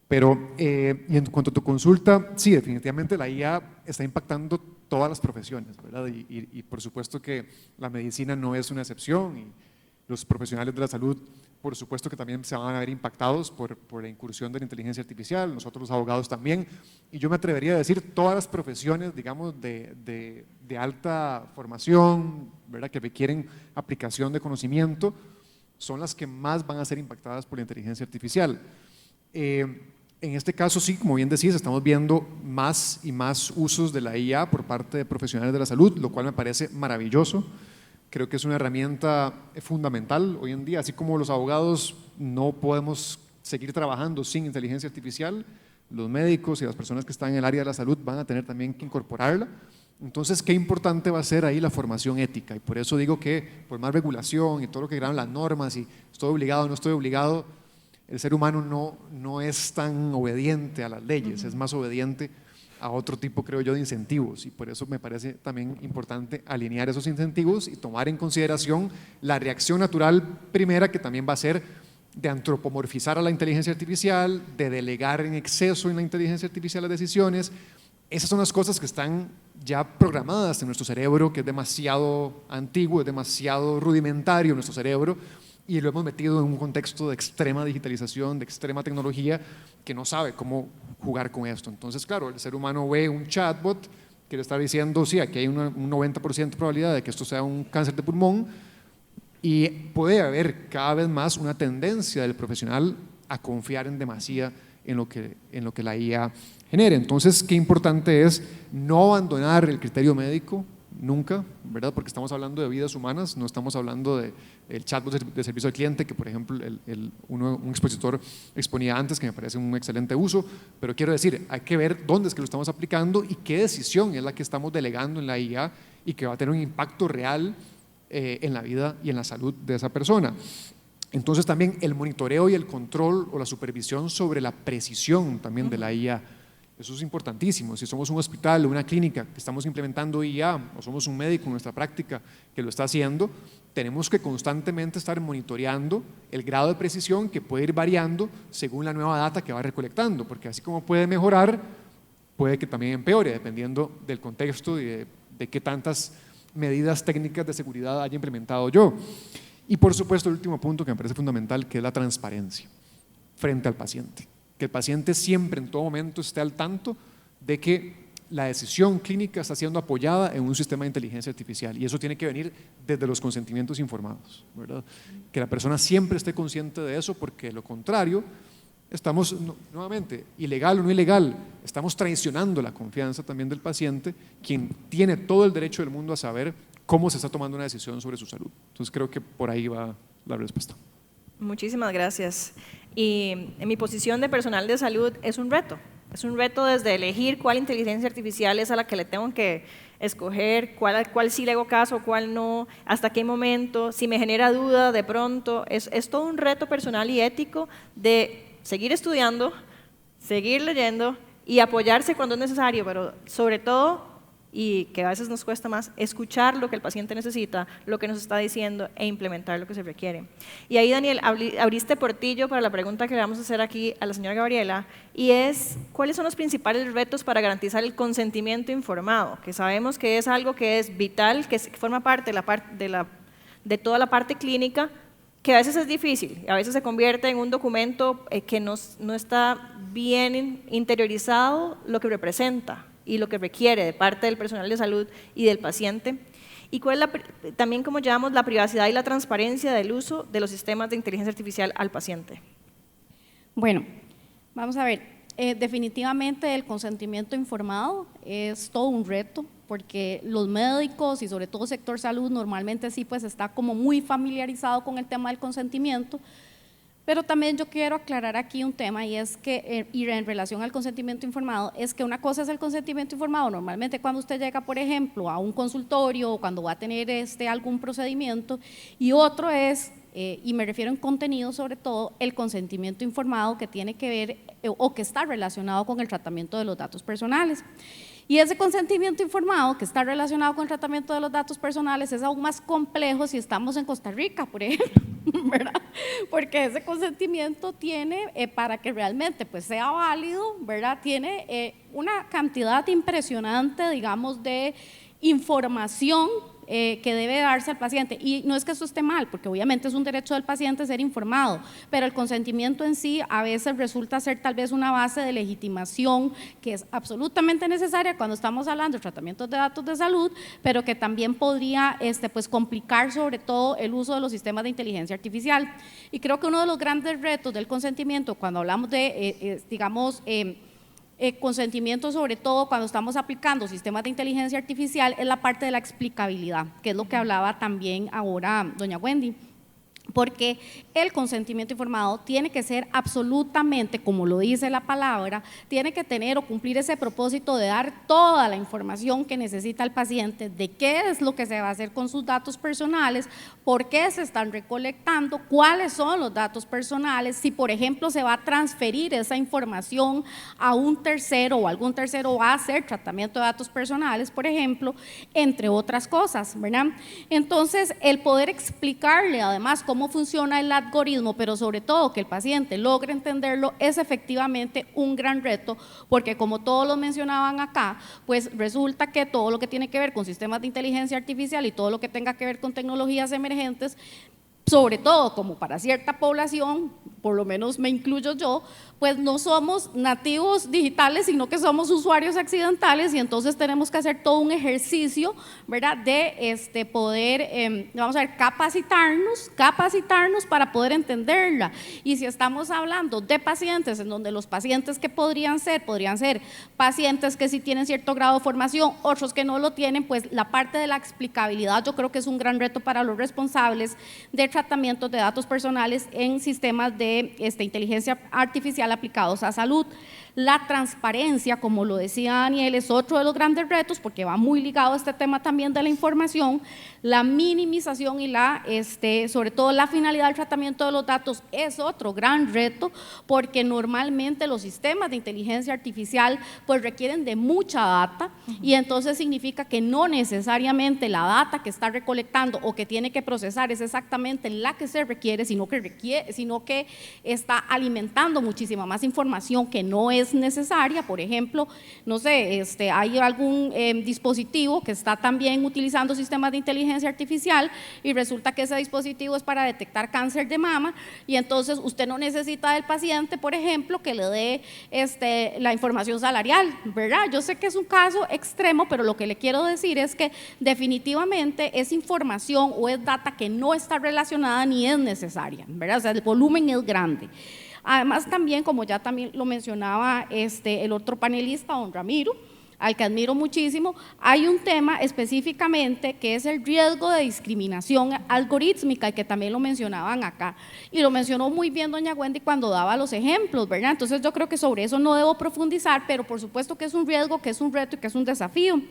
S3: Pero y en cuanto a tu consulta, sí, definitivamente la IA está impactando todas las profesiones, ¿verdad? Y por supuesto que la medicina no es una excepción, y los profesionales de la salud, por supuesto que también se van a ver impactados por la incursión de la inteligencia artificial, nosotros los abogados también, y yo me atrevería a decir todas las profesiones, digamos, de alta formación, ¿verdad?, que requieren aplicación de conocimiento, son las que más van a ser impactadas por la inteligencia artificial. En este caso, sí, como bien decís, estamos viendo más y más usos de la IA por parte de profesionales de la salud, lo cual me parece maravilloso. Creo que es una herramienta fundamental hoy en día, así como los abogados no podemos seguir trabajando sin inteligencia artificial, los médicos y las personas que están en el área de la salud van a tener también que incorporarla. Entonces, qué importante va a ser ahí la formación ética, y por eso digo que por más regulación y todo lo que crean las normas, y estoy obligado o no estoy obligado, el ser humano no es tan obediente a las leyes, es más obediente a otro tipo, creo yo, de incentivos, y por eso me parece también importante alinear esos incentivos y tomar en consideración la reacción natural primera, que también va a ser de antropomorfizar a la inteligencia artificial, de delegar en exceso en la inteligencia artificial las decisiones. Esas son las cosas que están ya programadas en nuestro cerebro, que es demasiado antiguo, es demasiado rudimentario nuestro cerebro, y lo hemos metido en un contexto de extrema digitalización, de extrema tecnología, que no sabe cómo jugar con esto. Entonces, claro, el ser humano ve un chatbot que le está diciendo, sí, aquí hay un 90% de probabilidad de que esto sea un cáncer de pulmón, y puede haber cada vez más una tendencia del profesional a confiar en demasía en lo que la IA genere. Entonces, qué importante es no abandonar el criterio médico, nunca, ¿verdad? Porque estamos hablando de vidas humanas, no estamos hablando del chatbot de servicio al cliente, que por ejemplo un expositor exponía antes, que me parece un excelente uso, pero quiero decir, hay que ver dónde es que lo estamos aplicando y qué decisión es la que estamos delegando en la IA y que va a tener un impacto real en la vida y en la salud de esa persona. Entonces también el monitoreo y el control o la supervisión sobre la precisión también de la IA, eso es importantísimo. Si somos un hospital o una clínica que estamos implementando IA o somos un médico en nuestra práctica que lo está haciendo, tenemos que constantemente estar monitoreando el grado de precisión que puede ir variando según la nueva data que va recolectando, porque así como puede mejorar, puede que también empeore, dependiendo del contexto y de qué tantas medidas técnicas de seguridad haya implementado yo. Y por supuesto el último punto que me parece fundamental, que es la transparencia frente al paciente. Que el paciente siempre, en todo momento, esté al tanto de que la decisión clínica está siendo apoyada en un sistema de inteligencia artificial, y eso tiene que venir desde los consentimientos informados, ¿verdad? Que la persona siempre esté consciente de eso, porque de lo contrario estamos, nuevamente, ilegal o no ilegal, estamos traicionando la confianza también del paciente, quien tiene todo el derecho del mundo a saber cómo se está tomando una decisión sobre su salud. Entonces creo que por ahí va la respuesta.
S2: Muchísimas gracias. Y en mi posición de personal de salud es un reto desde elegir cuál inteligencia artificial es a la que le tengo que escoger, cuál sí le hago caso, cuál no, hasta qué momento, si me genera duda de pronto. Es todo un reto personal y ético de seguir estudiando, seguir leyendo y apoyarse cuando es necesario, pero sobre todo, y que a veces nos cuesta más, escuchar lo que el paciente necesita, lo que nos está diciendo e implementar lo que se requiere. Y ahí, Daniel, abriste portillo para la pregunta que le vamos a hacer aquí a la señora Gabriela, y es, ¿cuáles son los principales retos para garantizar el consentimiento informado? Que sabemos que es algo que es vital, que forma parte de toda la parte clínica, que a veces es difícil, a veces se convierte en un documento que no está bien interiorizado lo que representa y lo que requiere de parte del personal de salud y del paciente. Y cuál es también, como llamamos, la privacidad y la transparencia del uso de los sistemas de inteligencia artificial al paciente.
S4: Bueno, vamos a ver, definitivamente el consentimiento informado es todo un reto, porque los médicos y sobre todo el sector salud normalmente sí pues está como muy familiarizado con el tema del consentimiento. Pero también yo quiero aclarar aquí un tema, y es que, y en relación al consentimiento informado, es que una cosa es el consentimiento informado, normalmente cuando usted llega, por ejemplo, a un consultorio o cuando va a tener algún procedimiento, y otro es, y me refiero en contenido sobre todo, el consentimiento informado que tiene que ver o que está relacionado con el tratamiento de los datos personales. Y ese consentimiento informado que está relacionado con el tratamiento de los datos personales es aún más complejo si estamos en Costa Rica, por ejemplo, ¿verdad? Porque ese consentimiento tiene, para que realmente pues, sea válido, ¿verdad? Tiene una cantidad impresionante, digamos, de información que debe darse al paciente. Y no es que eso esté mal, porque obviamente es un derecho del paciente ser informado, pero el consentimiento en sí a veces resulta ser tal vez una base de legitimación que es absolutamente necesaria cuando estamos hablando de tratamientos de datos de salud, pero que también podría pues, complicar sobre todo el uso de los sistemas de inteligencia artificial. Y creo que uno de los grandes retos del consentimiento cuando hablamos de, digamos, consentimiento, sobre todo cuando estamos aplicando sistemas de inteligencia artificial, es la parte de la explicabilidad, que es lo que hablaba también ahora doña Wendy. Porque el consentimiento informado tiene que ser absolutamente, como lo dice la palabra, tiene que tener o cumplir ese propósito de dar toda la información que necesita el paciente, de qué es lo que se va a hacer con sus datos personales, por qué se están recolectando, cuáles son los datos personales, si por ejemplo se va a transferir esa información a un tercero o algún tercero va a hacer tratamiento de datos personales, por ejemplo, entre otras cosas, ¿verdad? Entonces, el poder explicarle además cómo funciona el algoritmo, pero sobre todo que el paciente logre entenderlo, es efectivamente un gran reto, porque como todos lo mencionaban acá, pues resulta que todo lo que tiene que ver con sistemas de inteligencia artificial y todo lo que tenga que ver con tecnologías emergentes sobre todo como para cierta población, por lo menos me incluyo yo, pues no somos nativos digitales, sino que somos usuarios accidentales y entonces tenemos que hacer todo un ejercicio, ¿verdad?, de poder, vamos a ver, capacitarnos para poder entenderla. Y si estamos hablando de pacientes, en donde los pacientes que podrían ser pacientes que sí tienen cierto grado de formación, otros que no lo tienen, pues la parte de la explicabilidad yo creo que es un gran reto para los responsables de tratamientos de datos personales en sistemas de inteligencia artificial aplicados a salud. La transparencia, como lo decía Daniel, es otro de los grandes retos porque va muy ligado a este tema también de la información. La minimización y sobre todo la finalidad del tratamiento de los datos es otro gran reto porque normalmente los sistemas de inteligencia artificial pues requieren de mucha data y entonces significa que no necesariamente la data que está recolectando o que tiene que procesar es exactamente la que se requiere, sino que está alimentando muchísima más información que no es necesaria. Por ejemplo, no sé, hay algún dispositivo que está también utilizando sistemas de inteligencia artificial y resulta que ese dispositivo es para detectar cáncer de mama y entonces usted no necesita del paciente, por ejemplo, que le dé la información salarial, ¿verdad? Yo sé que es un caso extremo, pero lo que le quiero decir es que definitivamente es información o es data que no está relacionada ni es necesaria, ¿verdad? O sea, el volumen es grande. Además también, como ya también lo mencionaba el otro panelista, don Ramiro, al que admiro muchísimo, hay un tema específicamente que es el riesgo de discriminación algorítmica y que también lo mencionaban acá y lo mencionó muy bien doña Wendy cuando daba los ejemplos, ¿verdad? Entonces yo creo que sobre eso no debo profundizar, pero por supuesto que es un riesgo, que es un reto y que es un desafío.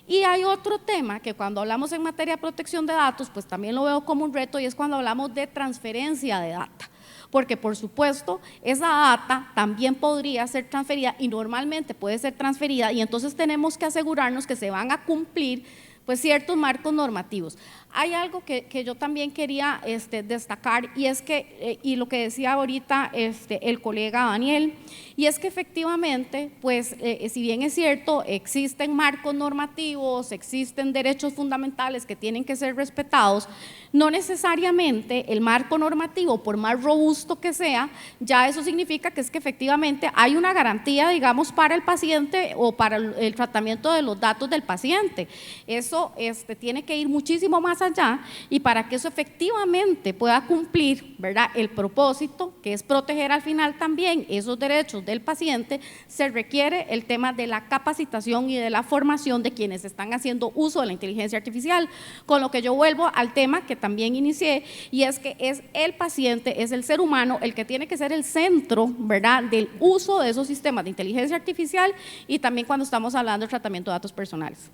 S4: Y hay otro tema que cuando hablamos en materia de protección de datos, pues también lo veo como un reto y es cuando hablamos de transferencia de data. Porque por supuesto esa data también podría ser transferida y normalmente puede ser transferida y entonces tenemos que asegurarnos que se van a cumplir pues ciertos marcos normativos. Hay algo que yo también quería destacar y es que, y lo que decía ahorita el colega Daniel, y es que efectivamente, pues si bien es cierto, existen marcos normativos, existen derechos fundamentales que tienen que ser respetados, no necesariamente el marco normativo, por más robusto que sea, ya eso significa que es que efectivamente hay una garantía, digamos, para el paciente o para el tratamiento de los datos del paciente. Eso tiene que ir muchísimo más allá y para que eso efectivamente pueda cumplir, ¿verdad?, el propósito, que es proteger al final también esos derechos del paciente, se requiere el tema de la capacitación y de la formación de quienes están haciendo uso de la inteligencia artificial, con lo que yo vuelvo al tema que también inicié y es que es el paciente, es el ser humano el que tiene que ser el centro, ¿verdad?, del uso de esos sistemas de inteligencia artificial y también cuando estamos hablando de tratamiento de datos personales.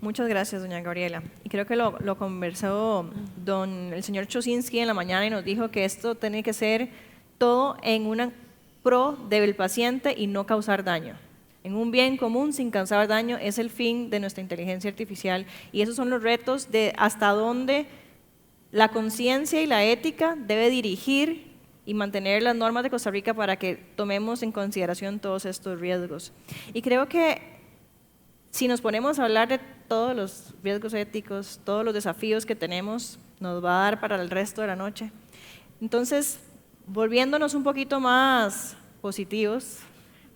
S2: Muchas gracias, doña Gabriela. Y creo que lo conversó el señor Chosinski en la mañana y nos dijo que esto tiene que ser todo en una pro del paciente y no causar daño. En un bien común sin causar daño es el fin de nuestra inteligencia artificial y esos son los retos de hasta dónde la conciencia y la ética debe dirigir y mantener las normas de Costa Rica para que tomemos en consideración todos estos riesgos. Y creo que si nos ponemos a hablar de todos los riesgos éticos, todos los desafíos que tenemos, nos va a dar para el resto de la noche. Entonces, volviéndonos un poquito más positivos,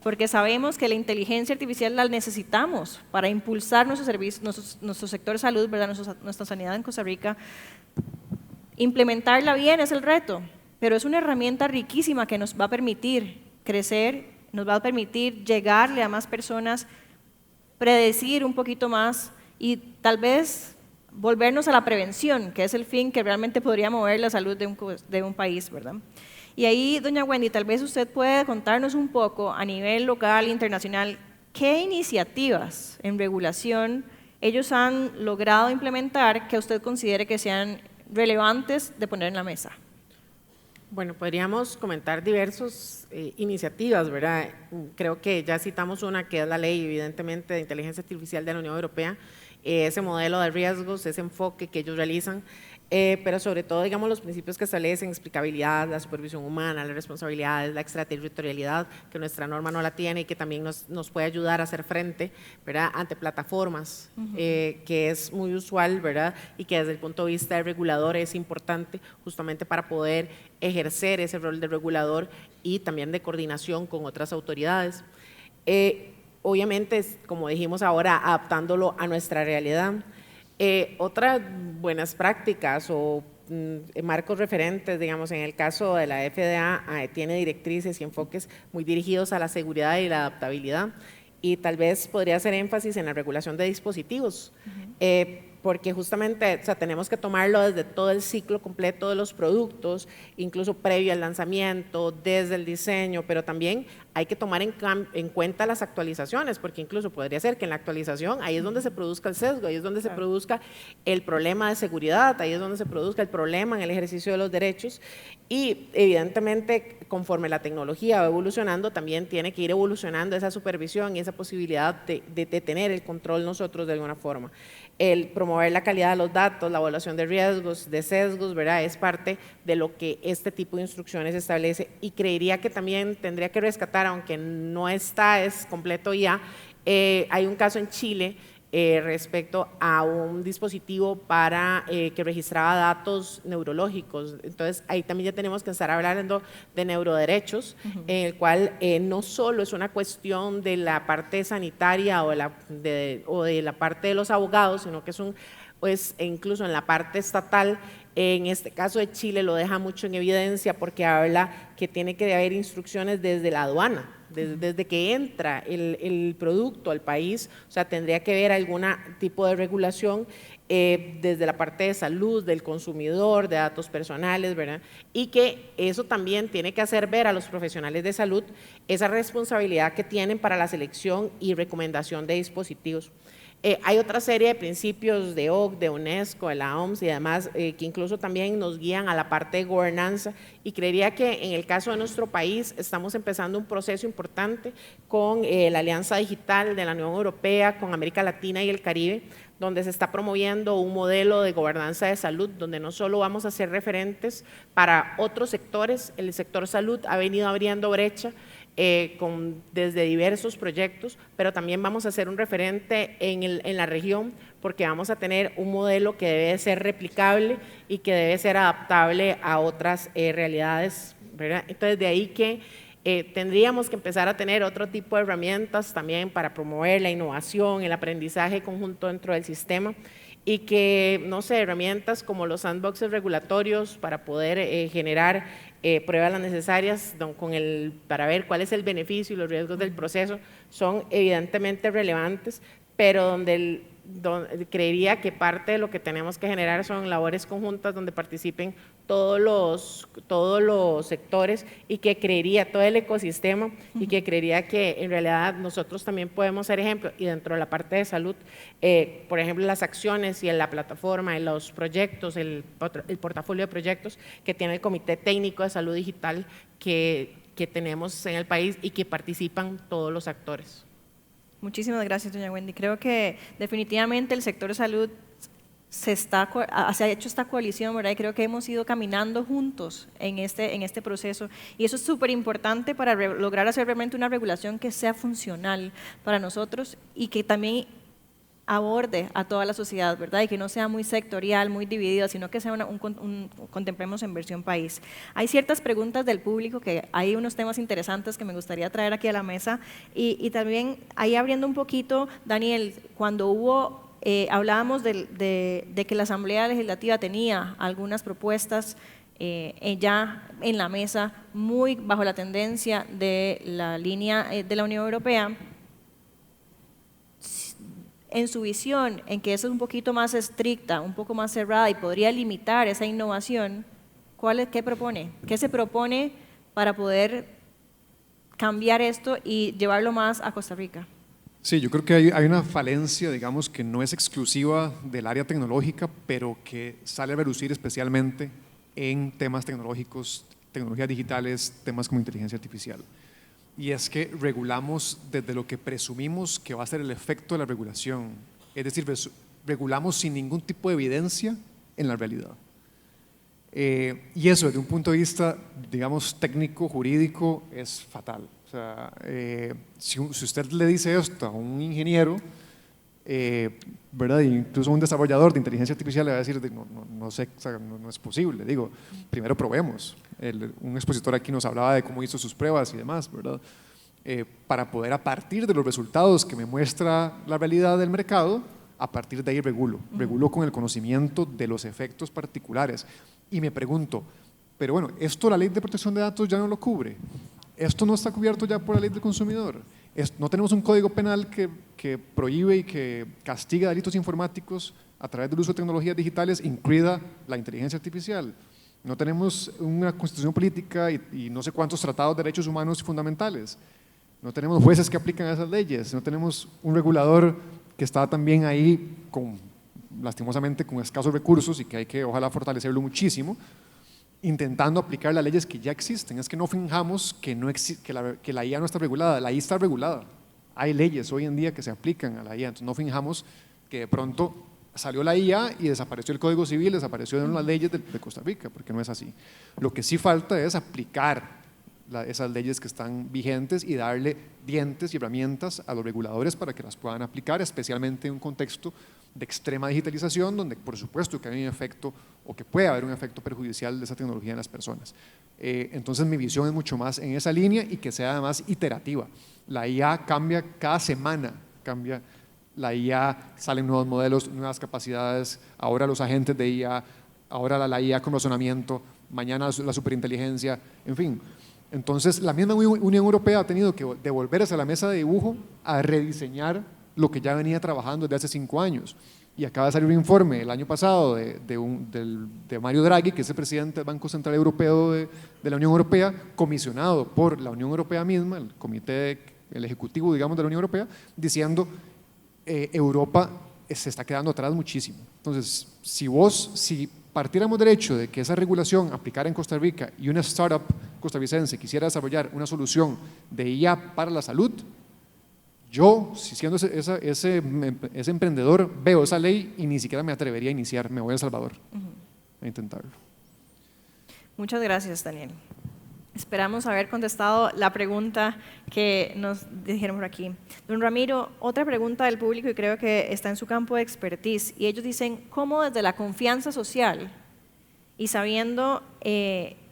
S2: porque sabemos que la inteligencia artificial la necesitamos para impulsar nuestro servicio, nuestro sector de salud, ¿verdad?, nuestra sanidad en Costa Rica. Implementarla bien es el reto, pero es una herramienta riquísima que nos va a permitir crecer, nos va a permitir llegarle a más personas, predecir un poquito más y tal vez volvernos a la prevención, que es el fin que realmente podría mover la salud de un país, ¿verdad? Y ahí, doña Wendy, tal vez usted puede contarnos un poco a nivel local e internacional qué iniciativas en regulación ellos han logrado implementar que usted considere que sean relevantes de poner en la mesa.
S5: Bueno, podríamos comentar diversas iniciativas, ¿verdad? Creo que ya citamos una que es la ley, evidentemente, de inteligencia artificial de la Unión Europea, ese modelo de riesgos, ese enfoque que ellos realizan. pero sobre todo, digamos, los principios que establecen explicabilidad, la supervisión humana, las responsabilidades, la extraterritorialidad, que nuestra norma no la tiene y que también nos puede ayudar a hacer frente, ¿verdad?, ante plataformas, que es muy usual, ¿verdad?, y que desde el punto de vista del regulador es importante justamente para poder ejercer ese rol de regulador y también de coordinación con otras autoridades. Obviamente, como dijimos ahora, adaptándolo a nuestra realidad. Otras buenas prácticas o marcos referentes, digamos, en el caso de la FDA, tiene directrices y enfoques muy dirigidos a la seguridad y la adaptabilidad, y tal vez podría hacer énfasis en la regulación de dispositivos, porque justamente, o sea, tenemos que tomarlo desde todo el ciclo completo de los productos, incluso previo al lanzamiento, desde el diseño, pero también hay que tomar en cuenta las actualizaciones, porque incluso podría ser que en la actualización ahí es donde se produzca el sesgo, ahí es donde se produzca el problema de seguridad, ahí es donde se produzca el problema en el ejercicio de los derechos, y evidentemente conforme la tecnología va evolucionando, también tiene que ir evolucionando esa supervisión y esa posibilidad de tener el control nosotros de alguna forma. El promover la calidad de los datos, la evaluación de riesgos, de sesgos, ¿verdad?, es parte de lo que este tipo de instrucciones establece, y creería que también tendría que rescatar, aunque no está, es completo ya, hay un caso en Chile respecto a un dispositivo para que registraba datos neurológicos. Entonces ahí también ya tenemos que estar hablando de neuroderechos, en el cual no solo es una cuestión de la parte sanitaria o de la parte de los abogados, sino que es pues incluso en la parte estatal. En este caso de Chile lo deja mucho en evidencia porque habla que tiene que haber instrucciones desde la aduana, desde que entra el producto al país, o sea, tendría que haber algún tipo de regulación desde la parte de salud, del consumidor, de datos personales, ¿verdad? Y que eso también tiene que hacer ver a los profesionales de salud esa responsabilidad que tienen para la selección y recomendación de dispositivos. Hay otra serie de principios de OCDE, de UNESCO, de la OMS y demás, que incluso también nos guían a la parte de gobernanza, y creería que en el caso de nuestro país estamos empezando un proceso importante con la Alianza Digital de la Unión Europea, con América Latina y el Caribe, donde se está promoviendo un modelo de gobernanza de salud, donde no solo vamos a ser referentes para otros sectores, el sector salud ha venido abriendo brecha, desde diversos proyectos, pero también vamos a ser un referente en la región, porque vamos a tener un modelo que debe ser replicable y que debe ser adaptable a otras realidades, ¿verdad? Entonces de ahí que tendríamos que empezar a tener otro tipo de herramientas también para promover la innovación, el aprendizaje conjunto dentro del sistema, y que, no sé, herramientas como los sandboxes regulatorios para poder generar pruebas las necesarias para ver cuál es el beneficio y los riesgos del proceso son evidentemente relevantes, pero donde creería que parte de lo que tenemos que generar son labores conjuntas donde participen todos los sectores, y que creería todo el ecosistema, y que creería que en realidad nosotros también podemos ser ejemplo, y dentro de la parte de salud, por ejemplo, las acciones y en la plataforma, en los proyectos, el portafolio de proyectos que tiene el Comité Técnico de Salud Digital que tenemos en el país y que participan todos los actores.
S2: Muchísimas gracias, doña Wendy. Creo que definitivamente el sector salud se ha hecho esta coalición, ¿verdad? Y creo que hemos ido caminando juntos en este proceso, y eso es súper importante para lograr hacer realmente una regulación que sea funcional para nosotros y que también aborde a toda la sociedad, ¿verdad? Y que no sea muy sectorial, muy dividida, sino que sea contemplemos en versión país. Hay ciertas preguntas del público, que hay unos temas interesantes que me gustaría traer aquí a la mesa, y también ahí abriendo un poquito, Daniel, cuando hablábamos de que la Asamblea Legislativa tenía algunas propuestas ya en la mesa, muy bajo la tendencia de la línea de la Unión Europea. En su visión, en que eso es un poquito más estricta, un poco más cerrada y podría limitar esa innovación, ¿qué propone? ¿Qué se propone para poder cambiar esto y llevarlo más a Costa Rica?
S3: Sí, yo creo que hay una falencia, digamos, que no es exclusiva del área tecnológica, pero que sale a relucir especialmente en temas tecnológicos, tecnologías digitales, temas como inteligencia artificial. Y es que regulamos desde lo que presumimos que va a ser el efecto de la regulación. Es decir, regulamos sin ningún tipo de evidencia en la realidad. Y eso desde un punto de vista, digamos, técnico, jurídico, es fatal. O sea, si usted le dice esto a un ingeniero, ¿verdad? Incluso un desarrollador de inteligencia artificial le va a decir, no sé, o sea, no es posible. Digo, primero probemos. Un expositor aquí nos hablaba de cómo hizo sus pruebas y demás, ¿verdad? Para poder, a partir de los resultados que me muestra la realidad del mercado, a partir de ahí regulo con el conocimiento de los efectos particulares. Y me pregunto, pero bueno, ¿esto la ley de protección de datos ya no lo cubre? ¿Esto no está cubierto ya por la ley del consumidor? ¿No tenemos un código penal que prohíbe y que castiga delitos informáticos a través del uso de tecnologías digitales, incluida la inteligencia artificial? ¿No tenemos una constitución política y no sé cuántos tratados de derechos humanos fundamentales? ¿No tenemos jueces que aplican esas leyes? ¿No tenemos un regulador que está también ahí lastimosamente con escasos recursos y que hay que ojalá fortalecerlo muchísimo, intentando aplicar las leyes que ya existen? Es que no finjamos que la IA no está regulada, la IA está regulada. Hay leyes hoy en día que se aplican a la IA, entonces no finjamos que de pronto salió la IA y desapareció el Código Civil, desaparecieron las leyes de Costa Rica, porque no es así. Lo que sí falta es aplicar esas leyes que están vigentes y darle dientes y herramientas a los reguladores para que las puedan aplicar, especialmente en un contexto de extrema digitalización, donde por supuesto que hay un efecto o que puede haber un efecto perjudicial de esa tecnología en las personas. Entonces mi visión es mucho más en esa línea y que sea además iterativa. La IA cambia cada semana, la IA, salen nuevos modelos, nuevas capacidades, ahora los agentes de IA, ahora la IA con razonamiento, mañana la superinteligencia, en fin. Entonces la misma Unión Europea ha tenido que devolverse a la mesa de dibujo a rediseñar lo que ya venía trabajando desde hace 5 años. Y acaba de salir un informe el año pasado de Mario Draghi, que es el presidente del Banco Central Europeo de la Unión Europea, comisionado por la Unión Europea misma, el ejecutivo, digamos, de la Unión Europea, diciendo Europa se está quedando atrás muchísimo. Entonces, si partiéramos del hecho de que esa regulación aplicara en Costa Rica y una startup costarricense quisiera desarrollar una solución de IA para la salud, yo, siendo ese emprendedor, veo esa ley y ni siquiera me atrevería a iniciar, me voy a El Salvador a intentarlo.
S2: Muchas gracias, Daniel. Esperamos haber contestado la pregunta que nos dijeron por aquí. Don Ramiro, otra pregunta del público y creo que está en su campo de expertise, y ellos dicen, ¿cómo desde la confianza social y sabiendo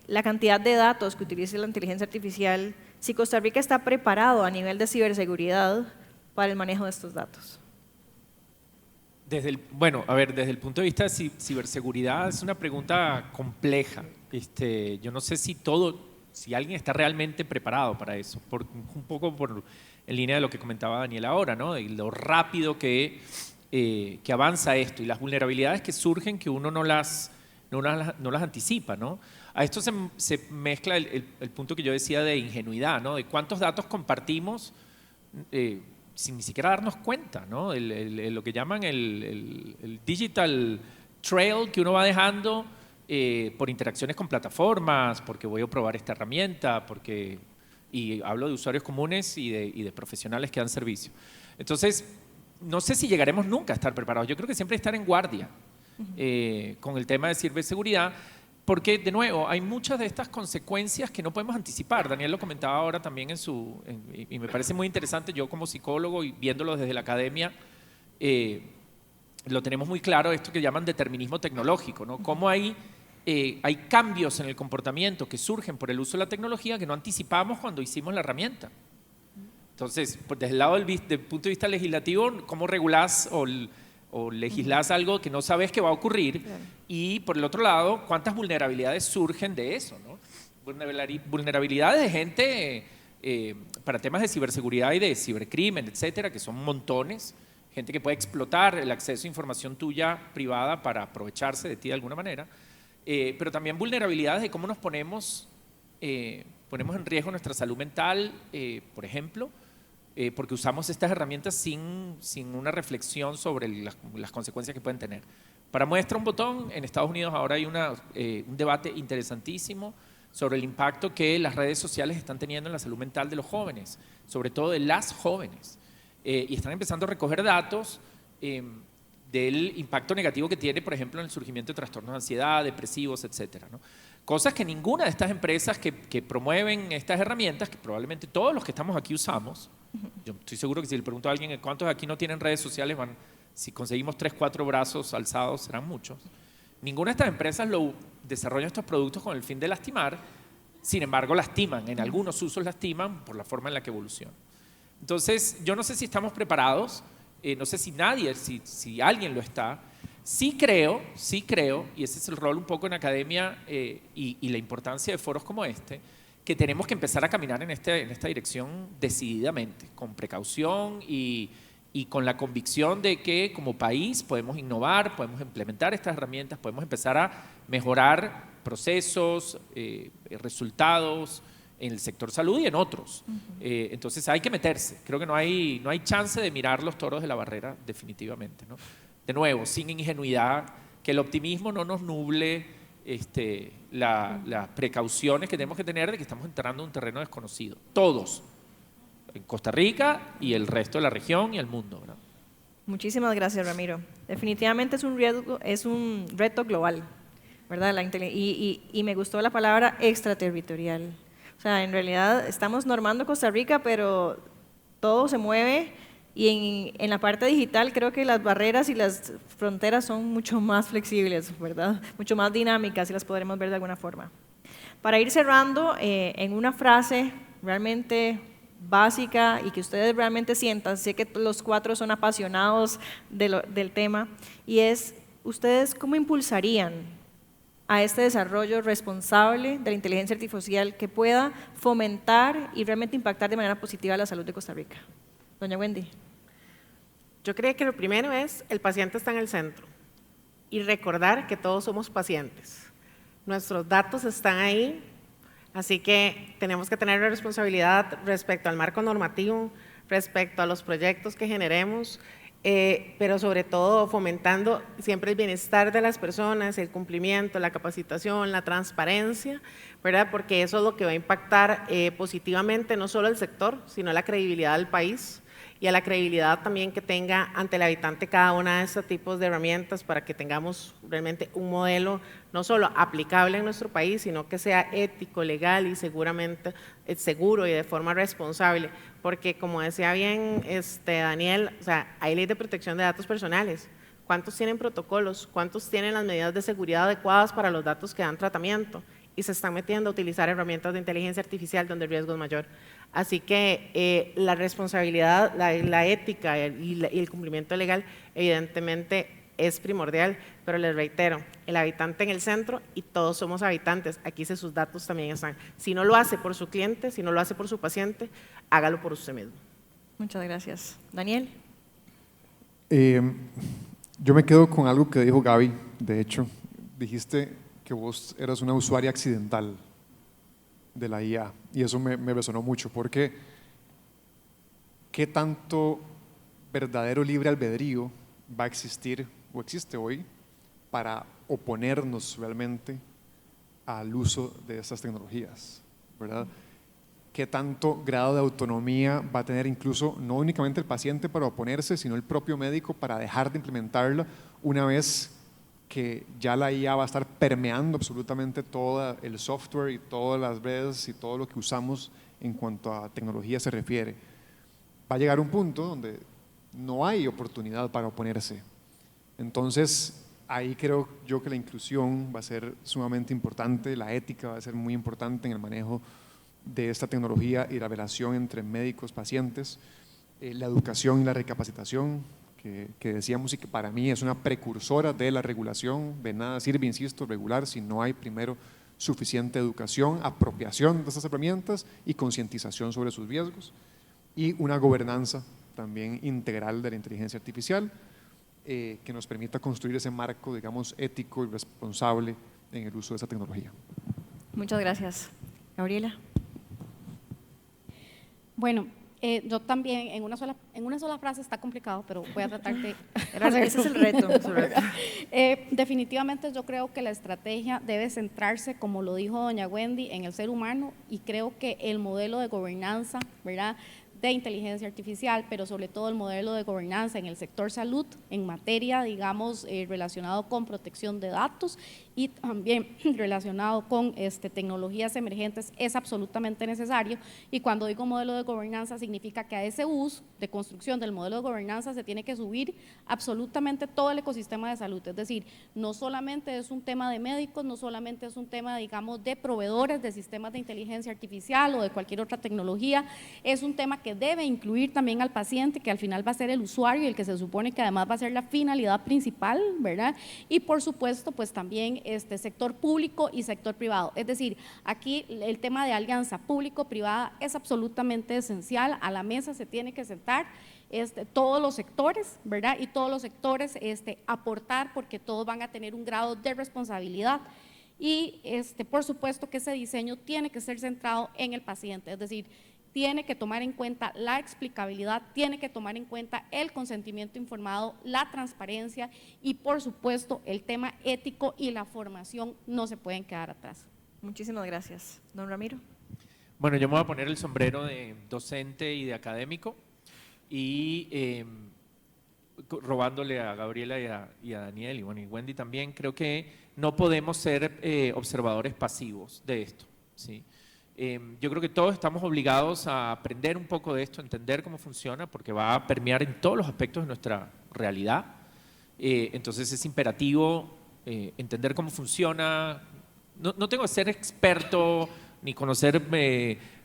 S2: la cantidad de datos que utiliza la inteligencia artificial, si Costa Rica está preparado a nivel de ciberseguridad para el manejo de estos datos?
S6: Desde el punto de vista de ciberseguridad es una pregunta compleja. Yo no sé si alguien está realmente preparado para eso, un poco en línea de lo que comentaba Daniel ahora, ¿no? De lo rápido que avanza esto y las vulnerabilidades que surgen que uno no las anticipa, ¿no? A esto se mezcla el punto que yo decía de ingenuidad, ¿no? De cuántos datos compartimos sin ni siquiera darnos cuenta, ¿no? Lo que llaman el digital trail que uno va dejando por interacciones con plataformas, porque voy a probar esta herramienta, y hablo de usuarios comunes y de profesionales que dan servicio. Entonces, no sé si llegaremos nunca a estar preparados. Yo creo que siempre estar en guardia con el tema de ciberseguridad, porque, de nuevo, hay muchas de estas consecuencias que no podemos anticipar. Daniel lo comentaba ahora también y me parece muy interesante, yo como psicólogo y viéndolo desde la academia, lo tenemos muy claro, esto que llaman determinismo tecnológico, ¿no? Cómo hay cambios en el comportamiento que surgen por el uso de la tecnología que no anticipamos cuando hicimos la herramienta. Entonces, pues desde el lado del punto de vista legislativo, ¿cómo regulás o legislás algo que no sabes que va a ocurrir?
S2: Claro.
S6: Y por el otro lado, ¿cuántas vulnerabilidades surgen de eso, ¿no? Vulnerabilidades de gente para temas de ciberseguridad y de cibercrimen, etcétera, que son montones. Gente que puede explotar el acceso a información tuya privada para aprovecharse de ti de alguna manera, pero también vulnerabilidades de cómo nos ponemos en riesgo nuestra salud mental, por ejemplo, porque usamos estas herramientas sin una reflexión sobre las consecuencias que pueden tener. Para muestra un botón, en Estados Unidos ahora hay un debate interesantísimo sobre el impacto que las redes sociales están teniendo en la salud mental de los jóvenes, sobre todo de las jóvenes. Y están empezando a recoger datos del impacto negativo que tiene, por ejemplo, en el surgimiento de trastornos de ansiedad, depresivos, etcétera, ¿no? Cosas que ninguna de estas empresas que promueven estas herramientas, que probablemente todos los que estamos aquí usamos, yo estoy seguro que si le pregunto a alguien cuántos aquí no tienen redes sociales, si conseguimos 3, 4 brazos alzados, serán muchos. Ninguna de estas empresas desarrolla estos productos con el fin de lastimar, sin embargo lastiman, en algunos usos lastiman por la forma en la que evolucionan. Entonces, yo no sé si estamos preparados, no sé si nadie, si alguien lo está. Sí creo, y ese es el rol un poco en academia y la importancia de foros como este, que tenemos que empezar a caminar en esta dirección decididamente, con precaución y con la convicción de que como país podemos innovar, podemos implementar estas herramientas, podemos empezar a mejorar procesos, resultados en el sector salud y en otros. Entonces hay que meterse. Creo que no hay chance de mirar los toros de la barrera definitivamente, ¿no? De nuevo, sin ingenuidad, que el optimismo no nos nuble las precauciones que tenemos que tener de que estamos entrando en un terreno desconocido. Todos, en Costa Rica y el resto de la región y el mundo, ¿verdad?
S2: Muchísimas gracias, Ramiro. Definitivamente es un reto global, ¿verdad? Y me gustó la palabra extraterritorial. O sea, en realidad estamos normando Costa Rica, pero todo se mueve y en la parte digital creo que las barreras y las fronteras son mucho más flexibles, ¿verdad? Mucho más dinámicas, si las podremos ver de alguna forma. Para ir cerrando, en una frase realmente básica y que ustedes realmente sientan, sé que los 4 son apasionados del tema, y es, ¿ustedes cómo impulsarían a este desarrollo responsable de la inteligencia artificial que pueda fomentar y realmente impactar de manera positiva la salud de Costa Rica? Doña Wendy.
S5: Yo creo que lo primero es, el paciente está en el centro y recordar que todos somos pacientes. Nuestros datos están ahí, así que tenemos que tener la responsabilidad respecto al marco normativo, respecto a los proyectos que generemos, pero sobre todo fomentando siempre el bienestar de las personas, el cumplimiento, la capacitación, la transparencia, ¿verdad? Porque eso es lo que va a impactar positivamente no solo al sector, sino a la credibilidad del país y a la credibilidad también que tenga ante el habitante cada una de estos tipos de herramientas para que tengamos realmente un modelo no solo aplicable en nuestro país, sino que sea ético, legal y seguramente seguro y de forma responsable, porque como decía bien Daniel, o sea, hay ley de protección de datos personales. ¿Cuántos tienen protocolos? ¿Cuántos tienen las medidas de seguridad adecuadas para los datos que dan tratamiento? Y se están metiendo a utilizar herramientas de inteligencia artificial donde el riesgo es mayor. Así que la responsabilidad, la ética y el cumplimiento legal evidentemente es primordial, pero les reitero, el habitante en el centro y todos somos habitantes, aquí sus datos también están. Si no lo hace por su cliente, si no lo hace por su paciente, hágalo por usted mismo.
S2: Muchas gracias. Daniel.
S3: Yo me quedo con algo que dijo Gaby, de hecho, dijiste que vos eras una usuaria accidental de la IA y eso me resonó mucho porque ¿qué tanto verdadero libre albedrío va a existir o existe hoy para oponernos realmente al uso de estas tecnologías, ¿verdad? ¿Qué tanto grado de autonomía va a tener incluso no únicamente el paciente para oponerse, sino el propio médico para dejar de implementarla una vez que ya la IA va a estar permeando absolutamente todo el software y todas las redes y todo lo que usamos en cuanto a tecnología se refiere? Va a llegar un punto donde no hay oportunidad para oponerse. Entonces, ahí creo yo que la inclusión va a ser sumamente importante, la ética va a ser muy importante en el manejo de esta tecnología y la relación entre médicos, pacientes, la educación y la recapacitación, que decíamos y que para mí es una precursora de la regulación. De nada sirve, insisto, regular si no hay primero suficiente educación, apropiación de estas herramientas y concientización sobre sus riesgos, y una gobernanza también integral de la inteligencia artificial que nos permita construir ese marco, digamos, ético y responsable en el uso de esa tecnología.
S2: Muchas gracias. Gabriela.
S4: Bueno, yo también, en una sola frase está complicado, pero voy a tratar de…
S2: Ese es el reto.
S4: Definitivamente yo creo que la estrategia debe centrarse, como lo dijo doña Wendy, en el ser humano, y creo que el modelo de gobernanza, ¿verdad?, de inteligencia artificial, pero sobre todo el modelo de gobernanza en el sector salud, en materia, digamos, relacionado con protección de datos y también relacionado con tecnologías emergentes, es absolutamente necesario. Y cuando digo modelo de gobernanza, significa que a ese uso de construcción del modelo de gobernanza se tiene que subir absolutamente todo el ecosistema de salud. Es decir, no solamente es un tema de médicos, no solamente es un tema, digamos, de proveedores de sistemas de inteligencia artificial o de cualquier otra tecnología, es un tema que debe incluir también al paciente, que al final va a ser el usuario y el que se supone que además va a ser la finalidad principal, ¿verdad? Y por supuesto, pues también sector público y sector privado. Es decir, aquí el tema de alianza público-privada es absolutamente esencial. A la mesa se tiene que sentar todos los sectores, ¿verdad? Y todos los sectores aportar, porque todos van a tener un grado de responsabilidad. Y por supuesto que ese diseño tiene que ser centrado en el paciente, es decir, tiene que tomar en cuenta la explicabilidad, tiene que tomar en cuenta el consentimiento informado, la transparencia y por supuesto el tema ético y la formación no se pueden quedar atrás.
S2: Muchísimas gracias. Don Ramiro.
S6: Bueno, yo me voy a poner el sombrero de docente y de académico y robándole a Gabriela y a Daniel y bueno, y Wendy también, creo que no podemos ser observadores pasivos de esto, ¿sí? Yo creo que todos estamos obligados a aprender un poco de esto, entender cómo funciona, porque va a permear en todos los aspectos de nuestra realidad. Entonces es imperativo entender cómo funciona. No tengo que ser experto ni conocer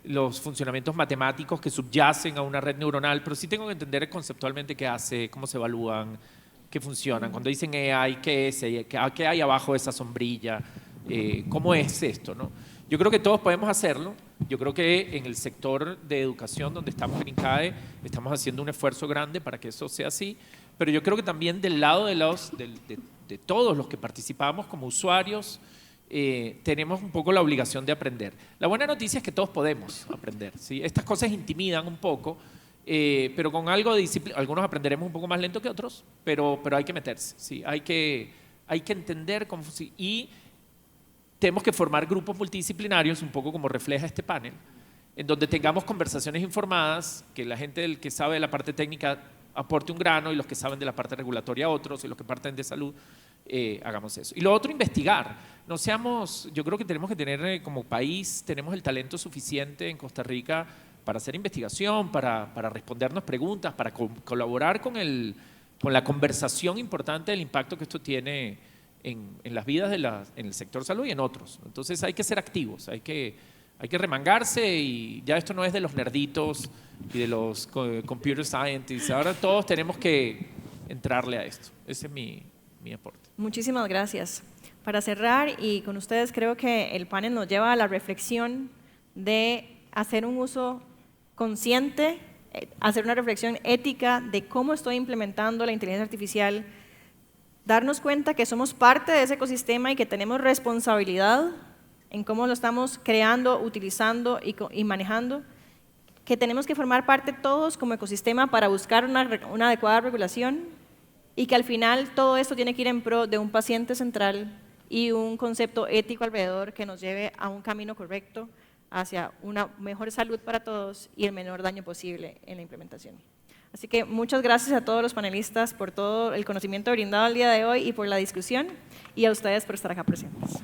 S6: los funcionamientos matemáticos que subyacen a una red neuronal, pero sí tengo que entender conceptualmente qué hace, cómo se evalúan, qué funcionan. Cuando dicen AI, ¿qué es? ¿Qué hay abajo de esa sombrilla? ¿Cómo es esto, no? Yo creo que todos podemos hacerlo. Yo creo que en el sector de educación donde estamos en INCAE estamos haciendo un esfuerzo grande para que eso sea así, pero yo creo que también del lado de todos los que participamos como usuarios tenemos un poco la obligación de aprender. La buena noticia es que todos podemos aprender, ¿sí? Estas cosas intimidan un poco, pero con algo de disciplina, algunos aprenderemos un poco más lento que otros, pero hay que meterse, ¿sí? Hay que entender cómo funciona y tenemos que formar grupos multidisciplinarios, un poco como refleja este panel, en donde tengamos conversaciones informadas, que la gente que sabe de la parte técnica aporte un grano y los que saben de la parte regulatoria otros y los que parten de salud, hagamos eso. Y lo otro, investigar. No seamos, yo creo que tenemos que tener como país, tenemos el talento suficiente en Costa Rica para hacer investigación, para respondernos preguntas, para colaborar con la conversación importante del impacto que esto tiene en las vidas en el sector salud y en otros. Entonces hay que ser activos, hay que remangarse y ya esto no es de los nerditos y de los computer scientists, ahora todos tenemos que entrarle a esto. Ese es mi aporte.
S2: Muchísimas gracias. Para cerrar, y con ustedes creo que el panel nos lleva a la reflexión de hacer un uso consciente, hacer una reflexión ética de cómo estoy implementando la inteligencia artificial, darnos cuenta que somos parte de ese ecosistema y que tenemos responsabilidad en cómo lo estamos creando, utilizando y manejando, que tenemos que formar parte todos como ecosistema para buscar una adecuada regulación y que al final todo esto tiene que ir en pro de un paciente central y un concepto ético alrededor que nos lleve a un camino correcto hacia una mejor salud para todos y el menor daño posible en la implementación. Así que muchas gracias a todos los panelistas por todo el conocimiento brindado el día de hoy y por la discusión, y a ustedes por estar acá presentes.